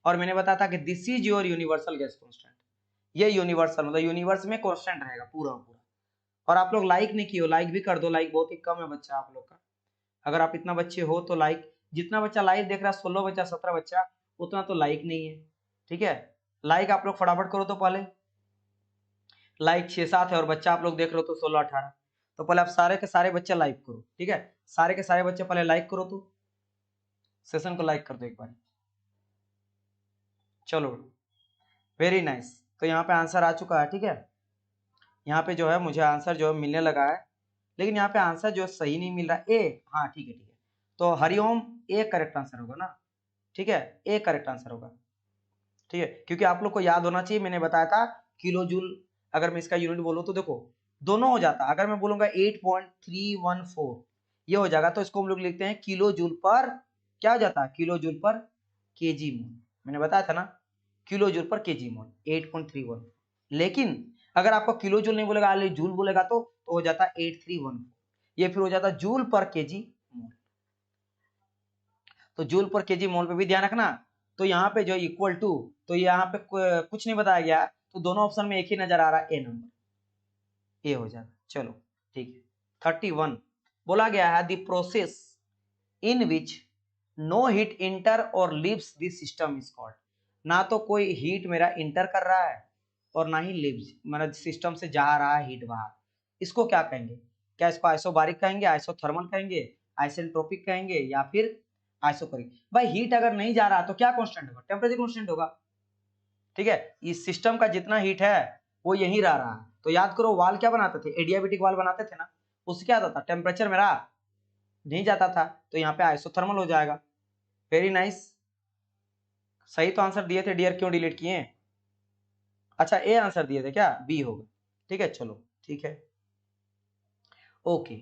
और मैंने बताया था कि this is your universal gas constant. ये यूनिवर्सल मतलब यूनिवर्स में कांस्टेंट रहेगा पूरा पूरा। और आप लोग लाइक नहीं किए हो, लाइक भी कर दो, लाइक बहुत ही कम है बच्चा आप लोग का। अगर आप इतना बच्चे हो तो लाइक, जितना बच्चा लाइव देख रहा है 16 बच्चा 17 बच्चा, उतना तो लाइक नहीं है, ठीक है। लाइक आप लोग फटाफट करो तो पहले, लाइक 6-7 है और बच्चा आप लोग देख रहे हो तो 16-18। तो पहले आप सारे के सारे बच्चे लाइक करो, ठीक है। सारे के सारे बच्चे पहले लाइक करो, तो सेशन को लाइक कर दो एक बार। चलो, वेरी नाइस। तो यहाँ पे आंसर आ चुका है, ठीक है। यहाँ पे जो है मुझे आंसर जो है मिलने लगा है, लेकिन यहाँ पे आंसर जो है सही नहीं मिल रहा ए। हाँ, ठीक है, ठीक है। तो हरिओम ए करेक्ट आंसर होगा ना, ठीक है, ए करेक्ट आंसर होगा, ठीक है। क्योंकि आप लोग को याद होना चाहिए, मैंने बताया था किलो जूल, अगर मैं इसका यूनिट बोलूँ तो देखो दोनों हो जाता। अगर मैं बोलूंगा 8.314 ये हो जाएगा, तो इसको हम लोग लिखते हैं किलो जूल पर, क्या हो जाता है, किलो जूल पर केजी मोल। मैंने बताया था ना, किलो जूल पर केजी मोल 8.31। लेकिन अगर आपको किलो जूल नहीं बोलेगा, जूल बोलेगा तो हो जाता 8314, ये फिर हो जाता जूल पर केजी मोल। तो जूल पर केजी मोल पे भी ध्यान रखना। तो यहाँ पे जो इक्वल टू, तो यहाँ पे कुछ नहीं बताया गया, तो दोनों ऑप्शन में एक ही नजर आ रहा है, ए नंबर, ए हो जाएगा। चलो, ठीक है। 31 बोला गया है, the process in which no heat enter or leaves this system is called. ना तो कोई हीट मेरा इंटर कर रहा है और ना ही लीव्स, मेरा सिस्टम से जा रहा है हीट बाहर, इसको क्या कहेंगे? क्या इसको आइसोबारिक कहेंगे, आइसोथर्मल कहेंगे, आइसेंट्रोपिक कहेंगे, या फिर आइसोकरिक? भाई, हीट अगर नहीं जा रहा तो क्या कांस्टेंट होगा? टेम्परेचर कांस्टेंट होगा, ठीक है। इस सिस्टम का जितना हीट है वो यही रह रहा है। तो याद करो, वाल क्या बनाते थे, एडियाबेटिक वाल बनाते थे ना, उससे क्या होता था, टेम्परेचर मेरा नहीं जाता था, तो यहाँ पे आइसोथर्मल हो जाएगा। वेरी नाइस, सही तो आंसर दिए थे डियर, क्यों डिलीट किए? अच्छा, ए आंसर दिए थे क्या, बी होगा। ठीक है, चलो ठीक है, okay,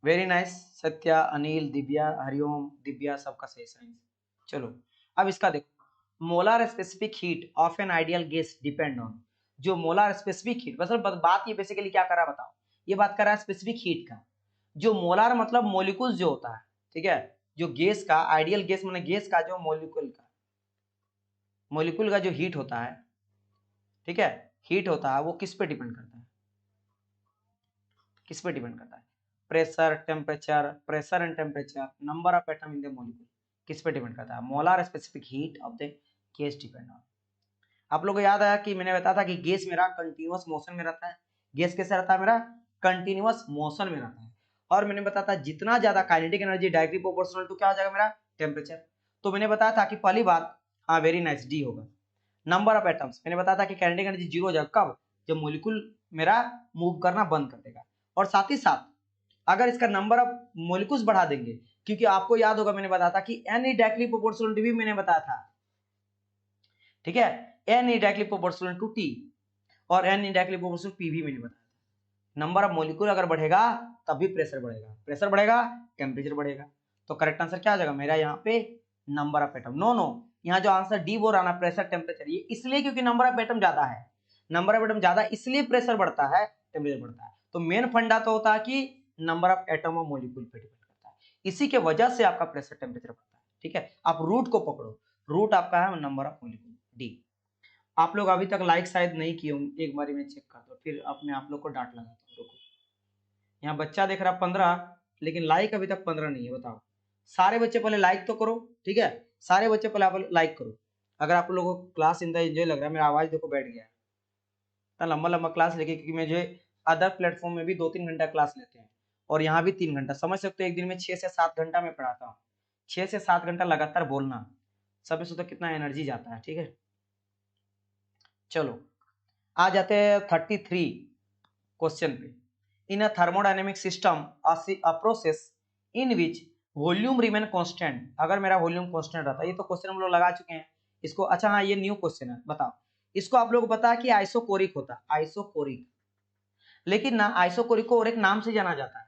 very nice. Satya, Anil, Divya, Hariom, Divya, सबका सही साइंस। चलो अब इसका देखो, molar specific heat of an ideal gas depend on, जो मोलार स्पेसिफिक हीट, बस बात ये बेसिकली क्या कर रहा है बताओ, ये बात कर रहा है स्पेसिफिक हीट का। जो मोलार मतलब मोलिकुल्स जो होता है, ठीक है, जो गैस का आइडियल गैस माने गैस का जो मोलिकुल का जो हीट होता है, ठीक है, हीट होता है, वो किस पे डिपेंड करता है, किस पे डिपेंड करता है, pressure and temperature, number of atom in the molecule, किस पे डिपेंड करता है, molar specific heat of the gas depend on. आप लोगों को याद आया कि मैंने बताया था कि गैस मेरा कंटिन्यूअस मोशन में रहता है, गैस कैसे रहता है मेरा, कंटिन्यूअस मोशन में रहता है, और मैंने बताया था जितना ज्यादा kinetic energy directly proportional to क्या हो जाएगा मेरा, टेम्परेचर। तो मैंने बताया था कि पहली बात, हाँ वेरी नाइस, डी होगा। नंबर ऑफ एटम्स, मैंने बताया था कि काइनेटिक एनर्जी जीरो हो जाएगा कब, जब मॉलिक्यूल मेरा मूव करना बंद कर देगा, और साथ ही साथ अगर इसका नंबर ऑफ मॉलिक्यूल्स बढ़ा देंगे, क्योंकि आपको याद होगा मैंने बताया था कि n is directly proportional to V, मैंने बताया था, ठीक है, n is directly proportional to T, और n is directly proportional P भी मैंने बताया था। नंबर ऑफ मॉलिक्यूल अगर बढ़ेगा तब भी प्रेशर बढ़ेगा, प्रेशर बढ़ेगा टेम्परेचर बढ़ेगा। तो करेक्ट आंसर क्या आ जाएगा मेरा यहाँ पे, number of atom. No no, यहाँ जो आंसर डी बोल रहा ना, प्रेशर टेम्परेचर, ये इसलिए क्योंकि नंबर ऑफ एटम ज्यादा है, नंबर ऑफ एटम ज्यादा इसलिए प्रेशर बढ़ता है, टेम्परेचर बढ़ता है। तो मेन फंडा तो होता है कि नंबर ऑफ एटम और मॉलिक्यूल पे डिपेंड करता है, इसी के वजह से आपका प्रेशर टेम्परेचर बढ़ता है, ठीक है। आप रूट को पकड़ो, रूट आपका है नंबर ऑफ मॉलिक्यूल, डी। आप लोग अभी तक लाइक शायद नहीं किए होंगे, एक बार मैं चेक कर दो, फिर अपने आप लोग को डांट लगाता हूँ, रुको। यहाँ बच्चा देख रहा 15, लेकिन लाइक अभी तक 15 नहीं है, बताओ। सारे बच्चे पहले लाइक तो करो, ठीक है, सारे बच्चे पहले आप लाइक करो। अगर आप लोगों को क्लास इंदा एंजॉय लग रहा है, मेरा आवाज देखो बैठ गया है, इतना लंबा लंबा क्लास लेके, क्योंकि मुझे अदर प्लेटफॉर्म में भी 2-3 घंटा क्लास लेते हैं, और यहाँ भी 3 घंटा, समझ सकते हो एक दिन में 6 से 7 घंटा मैं पढ़ाता हूँ, 6 से 7 घंटा लगातार बोलना, सब में सोचो कितना एनर्जी जाता है, ठीक है। चलो आ जाते हैं 33 क्वेश्चन पे। In a thermodynamic system a process in which volume remain constant, अगर मेरा वॉल्यूम कांस्टेंट रहता है, ये तो क्वेश्चन हम लोग लगा चुके हैं इसको, अच्छा हाँ ये न्यू क्वेश्चन है, बताओ। इसको आप लोग को पता है कि आइसोकोरिक होता है, आइसोकोरिक, लेकिन ना आइसोकोरिक को और एक नाम से जाना जाता है,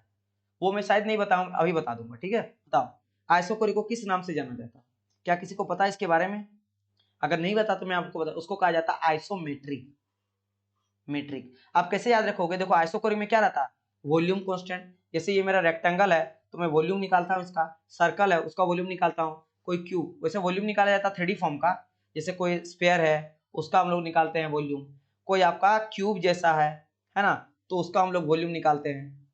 वो मैं शायद नहीं बताऊं, अभी बता दूंगा, ठीक है। बताओ आइसोकोरिक को किस नाम से जाना जाता है, क्या किसी को पता है इसके बारे में, अगर नहीं बता तो मैं आपको बता, उसको कहा जाता है आइसोमेट्रिक, मीट्रिक। आप कैसे याद रखोगे, देखो आइसोकोरिक में क्या रहता है, वॉल्यूम कांस्टेंट, जैसे ये मेरा रेक्टेंगल है तो मैं वॉल्यूम निकालता हूँ इसका, सर्कल है उसका वॉल्यूम निकालता हूँ, कोई क्यूब, वैसे वॉल्यूम निकाला जाता है 3D फॉर्म का, जैसे कोई स्फीयर है उसका हम लोग निकालते हैं वॉल्यूम, कोई आपका क्यूब जैसा है ना, तो उसका हम लोग वॉल्यूम निकालते हैं,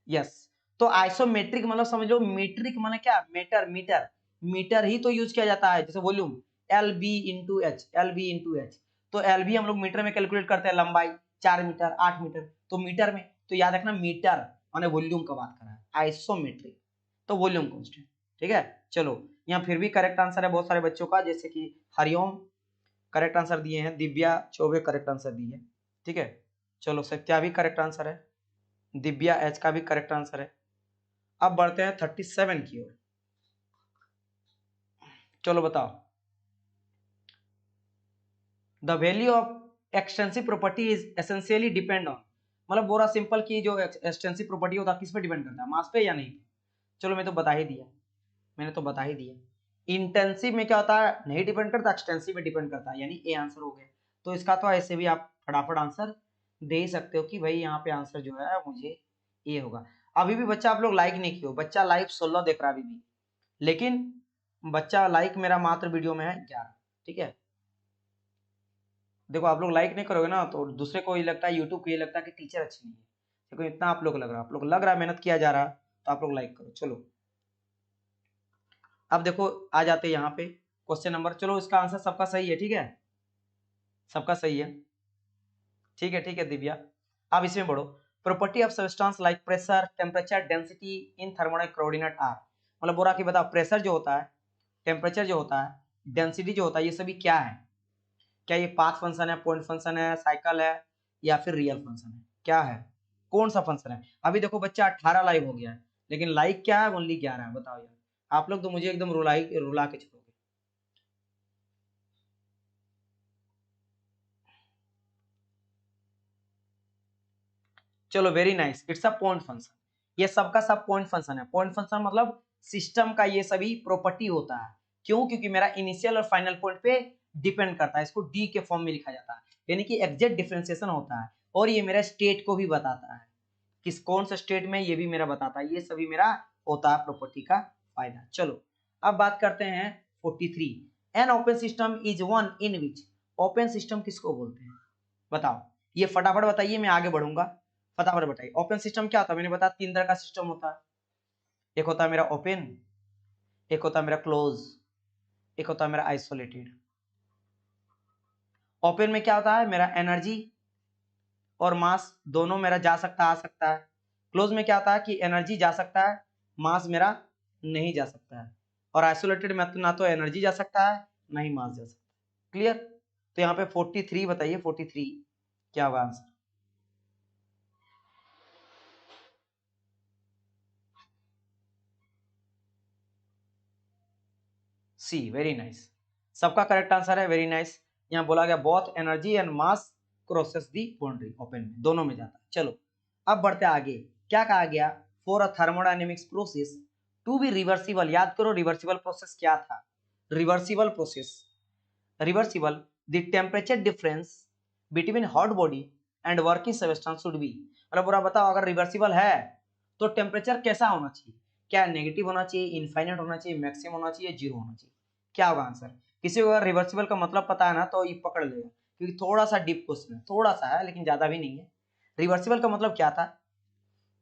यस। तो आइसोमेट्रिक मतलब समझ लो, मीट्रिक मतलब क्या, मीटर, मीटर, मीटर ही तो यूज किया जाता है, जैसे volume L B into H, L B into H, तो एल बी हम लोग मीटर में कैलकुलेट करते हैं, लंबाई 4 मीटर 8 मीटर, तो मीटर में, तो याद रखना मीटर माने वॉल्यूम का बात कर रहा है, आइसोमेट्रिक तो वॉल्यूम कांस्टेंट, ठीक है। चलो यहाँ फिर भी करेक्ट आंसर है बहुत सारे बच्चों का, जैसे कि हरिओम करेक्ट आंसर दिए हैं, Divya Choubey correct answer the है, ठीक है। चलो सत्या भी करेक्ट आंसर है, दिव्या एच का भी करेक्ट आंसर है। अब बढ़ते हैं 37 की ओर, चलो बताओ। The value of extensive property is essentially depend on, मतलब बोरा सिंपल की जो एक्सटेंसिव प्रॉपर्टी होता है किस पे डिपेंड करता है, मास पे या नहीं। चलो मैं तो बता ही दिया, मैंने तो बता ही दिया। इंटेंसिव में क्या होता है, नहीं डिपेंड करता, एक्सटेंसिव में डिपेंड करता है, यानी ए आंसर हो गया। तो इसका तो ऐसे भी आप फटाफट आंसर दे ही सकते हो कि भाई यहाँ पे आंसर जो है मुझे ये होगा। अभी भी बच्चा आप लोग लाइक नहीं किए हो, बच्चा लाइव 16 देख रहा है अभी भी, लेकिन बच्चा लाइक मेरा मात्र वीडियो में है 11, ठीक है। देखो आप लोग लाइक नहीं करोगे ना तो दूसरे को ये लगता है, यूट्यूब को ये लगता है कि टीचर अच्छी नहीं है, देखो इतना आप लोग लग रहा है, आप लोग लग रहा है मेहनत किया जा रहा है, तो आप लोग लाइक करो। चलो अब देखो आ जाते हैं यहाँ पे क्वेश्चन नंबर, चलो इसका आंसर सबका सही है, ठीक है, सबका सही है, ठीक है दिव्या। अब इसमें बढ़ो, property of substance like pressure temperature density in thermodynamic coordinate are, मतलब बोरा की बताओ प्रेशर जो होता है, टेम्परेचर जो होता है, डेंसिटी जो होता है, ये सभी क्या है, क्या ये पाथ फंक्शन है, पॉइंट फंक्शन है, साइकिल है, या फिर रियल फंक्शन है, क्या है, कौन सा फंक्शन है। अभी देखो बच्चा 18 लाइव हो गया है, लेकिन लाइक क्या है, ओनली 11 है, बताओ यार, आप लोग तो मुझे एकदम रुला के छोड़ोगे। चलो very nice, it's a point function. ये सबका सब पॉइंट फंक्शन है। पॉइंट फंक्शन मतलब सिस्टम का ये सभी प्रॉपर्टी होता है। क्यों? क्योंकि मेरा इनिशियल और फाइनल पॉइंट पे डिपेंड करता है। इसको डी के फॉर्म में लिखा जाता है, यानी कि एग्जैक्ट डिफरेंशिएशन होता है। और ये मेरा स्टेट को भी बताता है, किस कौन सा स्टेट में, ये भी मेरा बताता है। ये सभी मेरा होता है प्रॉपर्टी का फायदा। चलो अब बात करते हैं 43। An open system is one in which, open system किसको बोलते हैं बताओ? ये फटाफट बताइए, मैं आगे बढ़ूंगा। फटाफट बताइए ओपन सिस्टम क्या होता है। मैंने बताया 3 तरह का सिस्टम होता है। एक होता है मेरा ओपन, एक होता है मेरा क्लोज, एक होता है मेरा आइसोलेटेड। ओपन में क्या होता है, मेरा एनर्जी और मास दोनों मेरा जा सकता आ सकता है। क्लोज में क्या होता है कि एनर्जी जा सकता है, मास मेरा नहीं जा सकता है। और आइसोलेटेड में ना तो एनर्जी जा सकता है ना ही मास जा सकता है। क्लियर? तो यहाँ पे 43 बताइए, 43 क्या होगा आंसर? सी, वेरी नाइस। सबका करेक्ट आंसर है, वेरी नाइस। यहाँ बोला गया both energy and mass crosses the boundary, open में दोनों में जाता है। चलो अब बढ़ते आगे। क्या कहा गया? For a thermodynamics process to be reversible, याद करो रिवर्सिबल प्रोसेस क्या था। Reversible process, reversible the temperature difference between hot body and working substance should be, मतलब पूरा बताओ अगर रिवर्सिबल है तो टेम्परेचर कैसा होना चाहिए? क्या नेगेटिव होना चाहिए, इनफाइनाइट होना चाहिए, मैक्सिमम होना चाहिए, जीरो होना चाहिए? क्या होगा आंसर? किसी को अगर रिवर्सिबल का मतलब पता है ना तो ये पकड़ लेगा, क्योंकि थोड़ा सा डीप क्वेश्चन है, थोड़ा सा है लेकिन ज्यादा भी नहीं है। रिवर्सिबल का मतलब क्या था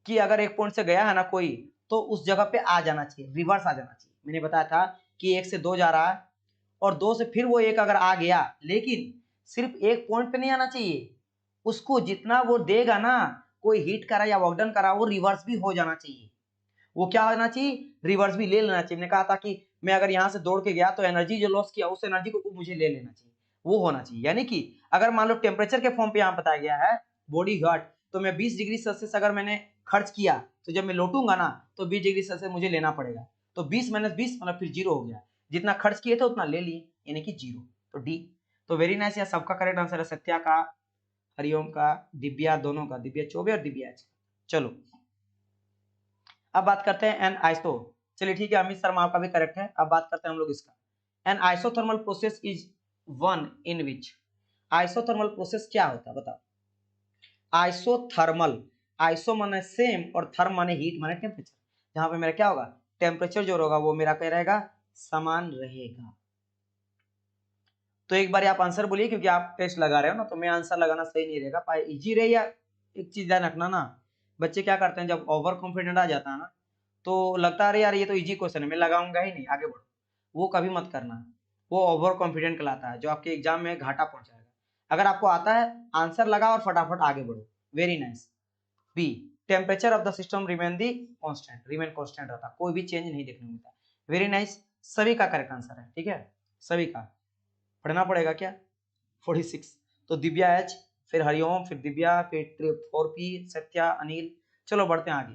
कि अगर एक पॉइंट से गया है ना कोई, तो उस जगह पे आ जाना चाहिए, रिवर्स आ जाना चाहिए। मैंने बताया था कि 1 से 2 जा रहा है और 2 से फिर वो 1 अगर आ गया, लेकिन सिर्फ एक पॉइंट पे नहीं आना चाहिए, उसको जितना वो देगा ना, कोई हिट करा या वर्क डन करा, वो रिवर्स भी हो जाना चाहिए। वो क्या होना चाहिए? रिवर्स भी ले लेना चाहिए। मैंने कहा था कि मैं अगर यहाँ से दौड़ के गया तो एनर्जी जो लॉस किया उस एनर्जी को मुझे ले लेना चाहिए, वो होना चाहिए। यानी कि अगर मान लो टेम्परेचर के फॉर्म पे यहाँ बताया गया है बॉडी हॉट, तो मैं 20 डिग्री सेल्सियस अगर मैंने खर्च किया, तो जब मैं लौटूंगा ना तो 20 डिग्री सेल्सियस मुझे लेना पड़ेगा। तो 20 माइनस 20 मतलब फिर जीरो हो गया, जितना खर्च किए थे उतना ले लिए, यानी कि जीरो। तो डी। तो वेरी नाइस, यहाँ सबका करेक्ट आंसर है, सत्या का, हरिओम का, दिव्या दोनों का, दिव्या चौबे और दिव्या एच। चलो अब बात करते हैं एन आइसो। चलिए ठीक है, अमित शर्मा आपका भी करेक्ट है। अब बात करते हैं हम लोग इसका। N isothermal process is one in which, isothermal process क्या होता है बताओ? आइसोथर्मल, आइसो माने सेम और थर्म माने हीट माने टेम्परेचर। यहाँ पे मेरा क्या होगा, टेम्परेचर जो होगा वो मेरा क्या रहेगा, समान रहेगा। तो एक बार आप आंसर बोलिए, क्योंकि आप टेस्ट लगा रहे हो ना, तो मैं आंसर लगाना सही नहीं रहेगा, पाए इजी रहे। या एक चीज ध्यान रखना ना, बच्चे क्या करते हैं जब ओवर कॉन्फिडेंट आ जाता है ना, तो लगता है अरे यार ये तो इजी क्वेश्चन है, मैं लगाऊंगा ही नहीं, आगे बढ़ो। वो कभी मत करना, वो ओवर कॉन्फिडेंट कहलाता है, जो आपके एग्जाम में घाटा पहुंचाएगा। अगर आपको आता है, आंसर लगा और फटाफट आगे बढ़ो। Very nice. B, temperature of the system remain the constant, remain constant रहता, कोई भी चेंज नहीं देखने को मिलता। वेरी नाइस, सभी का करेक्ट आंसर है, ठीक है सभी का। पढ़ना पड़ेगा क्या? 46। तो दिव्या एच, फिर हरिओम, फिर दिव्या, फिर 4P, सत्या, अनिल। चलो बढ़ते हैं आगे।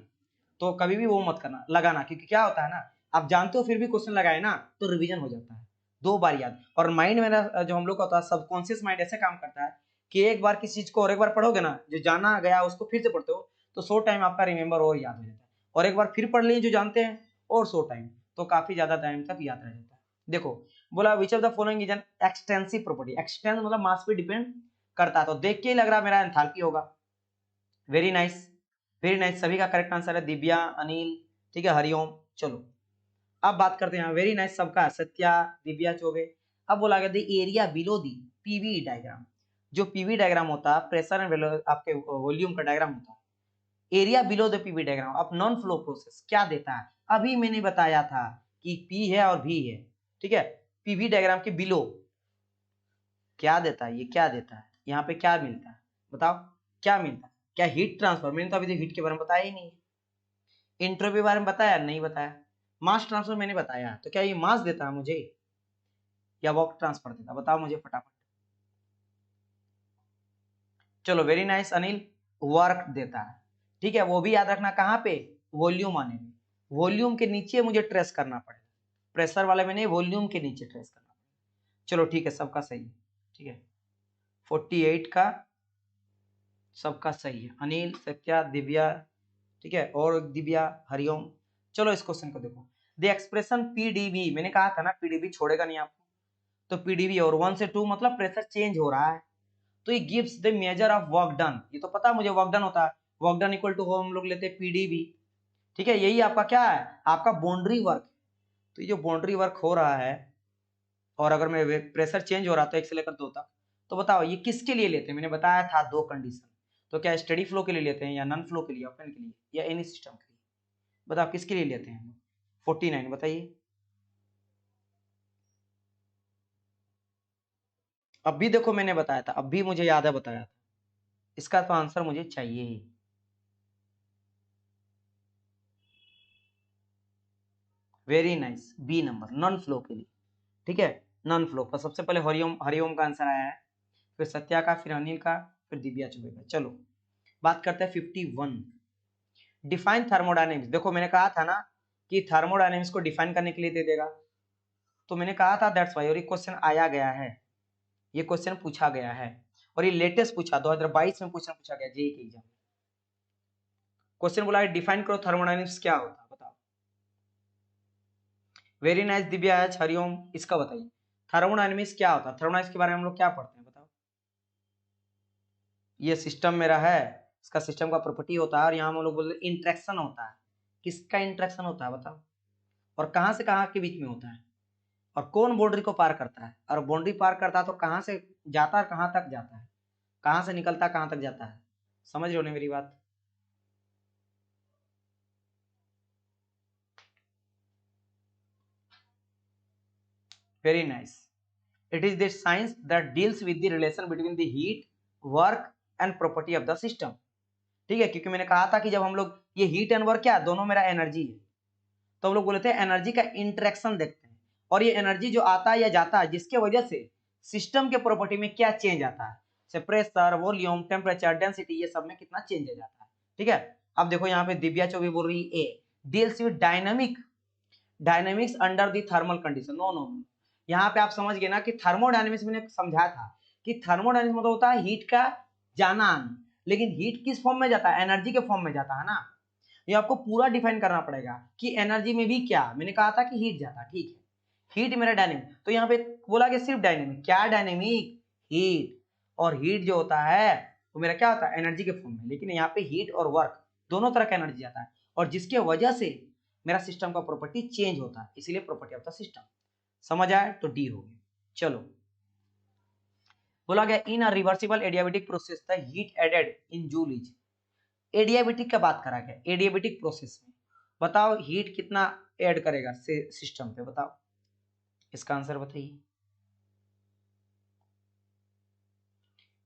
तो कभी भी वो मत करना लगाना, क्योंकि क्या होता है ना, आप जानते हो फिर भी क्वेश्चन लगाए ना तो रिवीजन हो जाता है, 2 बार याद। और माइंड मेरा जो हम लोग का होता है, सबकॉन्शियस माइंड ऐसे काम करता है कि एक बार किसी चीज को और एक बार पढ़ोगे ना, जो जाना गया उसको फिर से पढ़ते हो तो 100 टाइम आपका रिमेंबर और याद हो जाता है। और एक बार फिर पढ़ लिए जो जानते हैं और 100 टाइम, तो काफी ज्यादा टाइम तक याद रह जाता है। देखो बोला विच of the following is an extensive property, expanse मतलब मास पे डिपेंड करता है, तो देख के ही लग रहा है मेरा एंथैल्पी होगा। वेरी नाइस, वेरी नाइस, सभी का करेक्ट आंसर है, दिव्या, अनिल, ठीक है, हरिओम। चलो अब बात करते हैं, वेरी नाइस सबका, सत्या, दिव्या चौबे। अब बोला गया the area below the PV diagram, जो पीवी डायग्राम होता है प्रेशर एंड आपके वॉल्यूम का डायग्राम होता है, area below the PV diagram of non flow process क्या देता है? अभी मैंने बताया था कि पी है और भी है, ठीक है। पीवी डायग्राम के बिलो क्या देता है, ये क्या देता है, यहाँ पे क्या मिलता है बताओ? क्या मिलता है? क्या हीट ट्रांसफर, मैंने तो अभी तक हीट के बारे में बताया ही नहीं है। इंट्रोपी के बारे में बताया नहीं बताया। मास ट्रांसफर मैंने बताया, तो क्या ये मास देता है मुझे या वर्क ट्रांसफर देता, बताओ मुझे फटाफट। चलो वेरी नाइस अनिल, वर्क देता है, ठीक है। वो भी याद रखना कहाँ पे, वॉल्यूम आने में, वॉल्यूम के नीचे मुझे ट्रेस करना पड़ेगा, प्रेशर वाले में नहीं, वॉल्यूम के नीचे ट्रेस करना पड़ेगा। चलो ठीक है, सबका सही है, ठीक है। 48 का सबका सही है, अनिल, सत्या, दिव्या, ठीक है, और दिव्या, हरिओम। चलो इस क्वेश्चन को देखो, द एक्सप्रेशन पीडीवी, मैंने कहा था ना पीडीवी छोड़ेगा नहीं आपको, तो पीडीवी और 1 से 2 मतलब प्रेशर चेंज हो रहा है, तो ये gives the measure of work done, ये तो पता मुझे वर्क डन होता है, वर्क डन इक्वल टू हो हम लोग लेते हैं पीडीवी, ठीक है, यही आपका क्या है, आपका बाउंड्री वर्क, तो ये जो बाउंड्री वर्क हो रहा है, और अगर मैं प्रेशर चेंज हो रहा था 1 से लेकर 2 तक, तो बताओ ये किसके लिए लेते हैं, मैंने बताया था 2 कंडीशन, तो क्या स्टेडी फ्लो के लिए लेते हैं या नॉन फ्लो के लिए, ओपन के लिए, या एनी सिस्टम के लिए, बताओ किसके लिए लेते हैं 49 बताइए। अब भी देखो मैंने बताया था, अब भी मुझे याद है बताया था, इसका तो आंसर मुझे चाहिए ही। Very nice, B number non flow के लिए, ठीक है, नॉन फ्लो पर सबसे पहले हरिओम, हरिओम का आंसर आया है, फिर सत्या का, फिर अनिल का, फिर दिव्या चौबे का। चलो बात करते हैं 51, डिफाइन थर्मोडायनेमिक्स। देखो मैंने कहा था ना कि थर्मोडायनेमिक्स को डिफाइन करने के लिए दे देगा, तो मैंने कहा था दैट्स वाई, और ये क्वेश्चन आया गया है, ये क्वेश्चन पूछा गया है, और ये लेटेस्ट पूछा 2022 में क्वेश्चन पूछा गया जेईई के एग्जाम में। क्वेश्चन बोला है डिफाइन करो थर्मोडायनेमिक्स क्या होता है, बताओ। वेरी नाइस दिव्या, हरिओम, इसका बताइए थर्मोडायनेमिक्स क्या होता है, थर्मोडायनेमिक्स के बारे में हम लोग क्या पढ़ते हैं बताओ। ये सिस्टम मेरा है, इसका सिस्टम का प्रॉपर्टी होता है, और यहाँ हम लोग बोलते हैं इंट्रैक्शन होता है, किसका इंट्रैक्शन होता है बताओ, और कहाँ से कहाँ के बीच में होता है, और कौन बाउंड्री को पार करता है, और बाउंड्री पार करता है तो कहाँ से जाता है, कहाँ तक जाता है, कहाँ से निकलता है कहाँ तक जाता है, समझ रहे हो ना मेरी बात। Very nice, it is the science that deals with the relation between the heat, work and property of the system, ठीक है, क्योंकि मैंने कहा था कि जब हम लोग ये हीट एंड वर्क क्या दोनों मेरा एनर्जी है, तो हम लोग बोले थे एनर्जी का इंटरेक्शन देखते हैं, और ये एनर्जी जो आता है या जाता है जिसके वजह से सिस्टम के प्रॉपर्टी में क्या चेंज आता है, जैसे प्रेशर, वॉल्यूम, टेम्परेचर, डेंसिटी, ये सब में कितना चेंज आ जाता है, ठीक है। अब देखो यहाँ पे दिव्या चौबे बोल रही है A deals with dynamics under the thermal condition, no no no, यहाँ पे आप समझ गए ना कि थर्मोडायनेमिक्स मैंने समझाया था कि थर्मोडायनेमिक्स मतलब होता है हीट का जाना आना, लेकिन हीट किस फॉर्म में जाता है, एनर्जी के फॉर्म में जाता है ना, ये आपको पूरा डिफाइन करना पड़ेगा कि एनर्जी में भी क्या, मैंने कहा था कि हीट जाता, ठीक है, हीट मेरा डायनेमिक, तो यहाँ पे बोला कि सिर्फ डायनेमिक, क्या डायनेमिक, हीट, और हीट जो होता है वो मेरा क्या होता है एनर्जी के फॉर्म में, लेकिन यहाँ पे हीट और वर्क दोनों तरह का एनर्जी जाता है, और जिसके वजह से मेरा सिस्टम का प्रॉपर्टी चेंज होता है, इसीलिए प्रॉपर्टी ऑफ द सिस्टम, समझ आए तो डी हो गया। चलो बोला गया in a reversible adiabatic process the heat added in joule is, adiabatic का बात करा गया, एडियाबेटिक प्रोसेस में बताओ हीट कितना ऐड करेगा सिस्टम पे, बताओ इसका आंसर बताइए,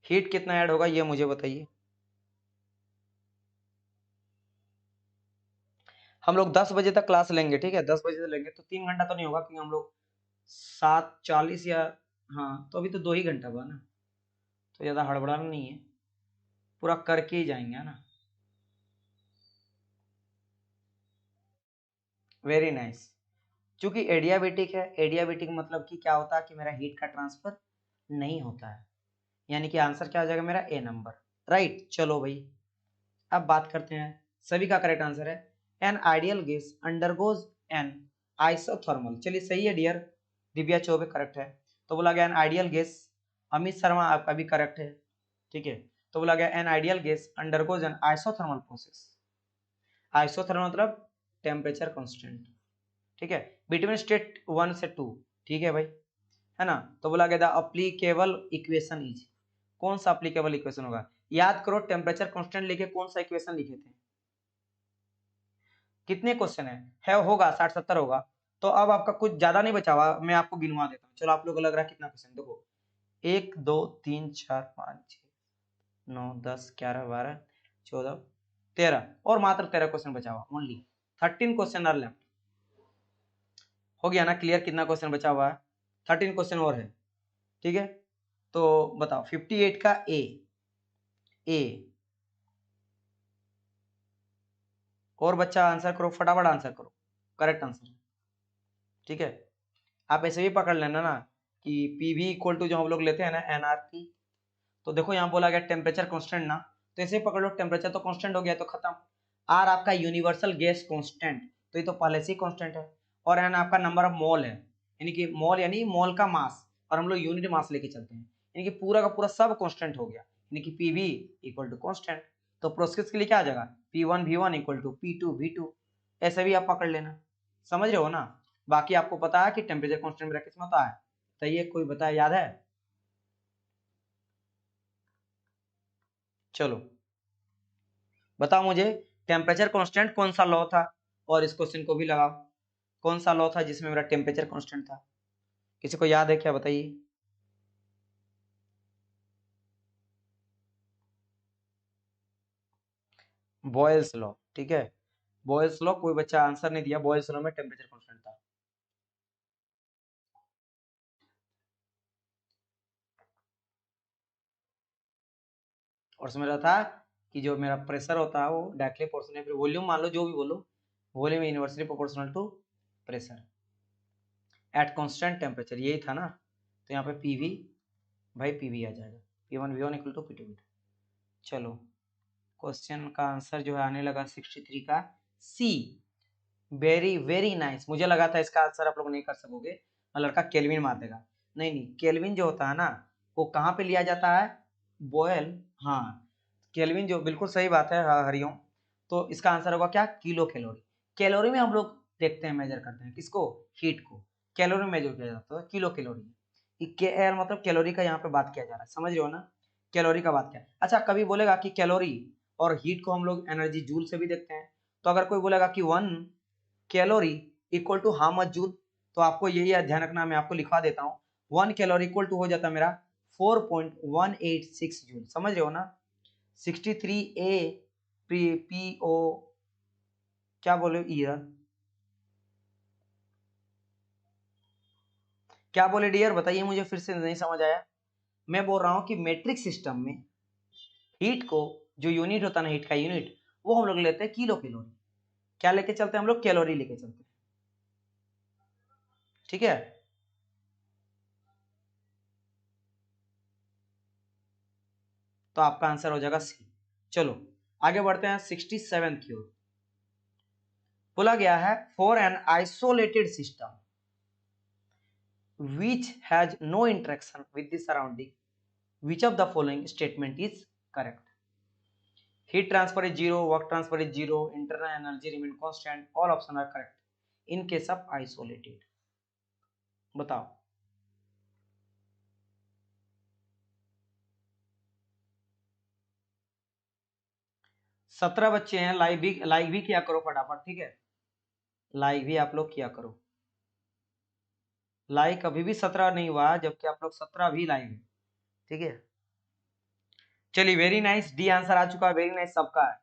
हीट कितना ऐड होगा ये मुझे बताइए। हम लोग 10 बजे तक क्लास लेंगे, ठीक है, 10 बजे से लेंगे, तो 3 घंटा तो नहीं होगा, क्योंकि हम लोग 7:40 या, हाँ तो अभी तो 2 ही घंटा हुआ ना, तो ज्यादा हड़बड़ाना नहीं है, पूरा करके ही जाएंगे, है ना। वेरी नाइस, चूंकि एडियाबेटिक है, एडियाबेटिक मतलब कि क्या होता है कि मेरा हीट का ट्रांसफर नहीं होता है, यानी कि आंसर क्या हो जाएगा मेरा ए नंबर, राइट। चलो भाई अब बात करते हैं, सभी का करेक्ट आंसर है an ideal gas undergoes N isothermal, चलिए सही है डियर, दिव्या चौबे करेक्ट है, तो बोला गया an ideal gas, Amit Sharma आपका भी करेक्ट है, ठीक है, तो बोला गया an ideal gas undergoes N isothermal process, isothermal मतलब टेम्परेचर कांस्टेंट, ठीक है, बिटवीन स्टेट 1 से 2, ठीक है भाई, है ना, तो बोला गया था अप्लीकेबल इक्वेशन इज, कौन सा अप्लीकेबल इक्वेशन होगा, याद करो टेम्परेचर कांस्टेंट लेके कौन सा इक्वेशन लिखे थे, कितने क्वेश्चन है होगा 60-70 होगा, तो अब आपका कुछ ज्यादा नहीं बचा हुआ, मैं आपको गिनवा देता हूँ, चलो आप लोग को लग रहा है कितना क्वेश्चन, देखो 1 2 3 4 5 6 9 10 11 12 14 13, और मात्र 13 क्वेश्चन बचा हुआ, ओनली 13 क्वेश्चन आर लेफ्ट, हो गया ना क्लियर कितना क्वेश्चन बचा हुआ है, 13 क्वेश्चन और है, ठीक है, तो बताओ 58 का ए, ए और बच्चा आंसर करो, फटाफट आंसर करो, करेक्ट आंसर, ठीक है, आप ऐसे भी पकड़ लेना ना कि पीवी इक्वल टू जो हम लोग लेते हैं ना एनआरटी, तो देखो यहाँ बोला गया टेम्परेचर कांस्टेंट ना, तो ऐसे पकड़ लो, टेम्परेचर तो कांस्टेंट हो गया तो खत्म। आर आपका यूनिवर्सल गैस कांस्टेंट, तो ये तो पहले से ही कांस्टेंट है। और एन आपका नंबर ऑफ मोल है, यानी कि मोल यानी मोल का मास, और हम लोग यूनिट मास लेके चलते हैं, यानी कि पूरा का पूरा सब कांस्टेंट हो गया, यानी कि पीवी इक्वल टू कांस्टेंट। तो प्रोसेस के लिए क्या आ जाएगा, P1 V1 equal to P2 V2, ऐसे भी आप पकड़ लेना, समझ रहे हो ना। बाकी आपको पता है कि टेम्परेचर कांस्टेंट ब्रैकेट में होता है, तो ये कोई बताया याद है। चलो बताओ मुझे, टेम्परेचर कांस्टेंट कौन सा लॉ था, और इस क्वेश्चन को भी लगाओ, कौन सा लॉ था जिसमें मेरा टेम्परेचर कांस्टेंट था, किसी को याद है क्या, बताइए। बॉयल्स लॉ, ठीक है, बॉयल्स लॉ, कोई बच्चा आंसर नहीं दिया, बॉयल्स लॉ में टेम्परेचर कांस्टेंट था। और उसमें रहा था कि जो मेरा प्रेशर होता है वो डायरेक्टली प्रोपोर्शनल, फिर वॉल्यूम मान लो जो भी बोलो, volume inversely proportional to pressure at constant temperature, यही था ना। तो यहाँ पे पीवी, भाई पीवी आ जाएगा, P1 V1 equal to P2 V2। चलो क्वेश्चन का आंसर जो है आने लगा 63 का सी। वेरी वेरी नाइस, मुझे लगा था इसका आंसर आप लोग नहीं कर सकोगे, लड़का केल्विन मार देगा। नहीं नहीं, केल्विन जो होता है ना वो कहाँ पे लिया जाता है, बॉयल, हाँ केल्विन, जो बिल्कुल सही बात है हरिओम। तो इसका आंसर होगा क्या, किलो कैलोरी। कैलोरी में हम लोग देखते हैं, मेजर करते हैं किसको, हीट को, कैलोरी में मेजर किया जाता है किलो कैलोरी। के मतलब कैलोरी का यहाँ पे बात किया जा रहा है, समझ रहे हो ना, कैलोरी का बात किया। अच्छा कभी बोलेगा कि कैलोरी और हीट को हम लोग एनर्जी जूल से भी देखते हैं, तो अगर कोई बोलेगा कि 1 calorie equal to how much joule, तो आपको यही ध्यान रखना, मैं आपको लिखवा देता हूँ, 1 कैलोरी इक्वल टू हो जाता है मेरा 4.186 जूल, समझ रहे हो ना। 63 ए पी ओ, क्या बोले ईयर, क्या बोले डियर, बताइए मुझे, फिर से नहीं समझ आया। मैं बोल रहा हूँ कि मेट्रिक सिस्टम में हीट को, जो यूनिट होता है ना हीट का यूनिट, वो हम लोग लेते हैं किलो कैलोरी। क्या लेके चलते हैं हम लोग, कैलोरी लेके चलते हैं, ठीक है। तो आपका आंसर हो जाएगा सी। चलो आगे बढ़ते हैं 67 की ओर। बोला गया है for an isolated system which has no interaction with the surrounding, which of the following statement is correct? Heat transfer is zero, work transfer is zero, internal energy remain constant, all options are correct in case of isolated। बताओ। 17 बच्चे हैं, like भी किया करो फटाफट, ठीक है, like भी आप लोग किया करो। लाइक अभी भी 17 नहीं हुआ, जबकि आप लोग 17 भी लाइक है, ठीक है। चलिए वेरी नाइस, डी आंसर आ चुका है, वेरी नाइस सबका है।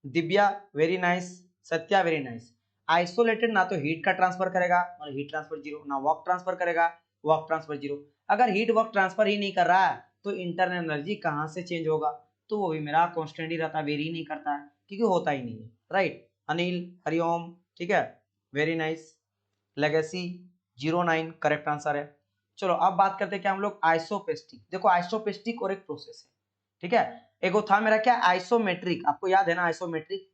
Divya very nice, Satya very nice. Isolated ना तो हीट का ट्रांसफर करेगा, और हीट ट्रांसफर जीरो, ना वर्क ट्रांसफर करेगा, वर्क ट्रांसफर जीरो। अगर हीट वर्क ट्रांसफर ही नहीं कर रहा है तो इंटरनल एनर्जी कहाँ से चेंज होगा, तो वो भी मेरा कांस्टेंट ही रहता है, वेरी नहीं करता है, क्योंकि होता ही नहीं है, राइट। अनिल हरिओम, ठीक है, very nice. Legacy 09 correct answer है। चलो अब बात करते हैं क्या हम लोग, आइसोपेस्टिक। देखो आइसोपेस्टिक और एक प्रोसेस है, ठीक है। एक था मेरा क्या, आइसोमेट्रिक, आपको याद है ना आइसोमेट्रिक।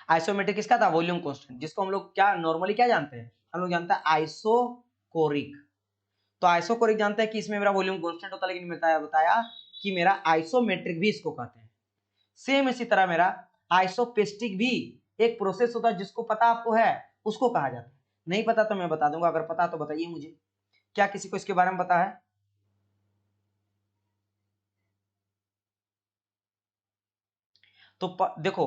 आइसोमेट्रिक किसका था, वॉल्यूम कांस्टेंट, जिसको हम लोग क्या नॉर्मली क्या जानते हैं, हम लोग जानते हैं आइसोकोरिक। तो आइसोकोरिक जानते हैं कि इसमें मेरा वॉल्यूम कांस्टेंट होता है, लेकिन बताया कि मेरा आइसोमेट्रिक भी इसको कहते हैं। सेम इसी तरह मेरा आइसोपेस्टिक भी एक प्रोसेस होता है, जिसको पता आपको है उसको कहा जाता है, नहीं पता तो मैं बता दूंगा, अगर पता तो बताइए मुझे, क्या किसी को इसके बारे में पता है। तो देखो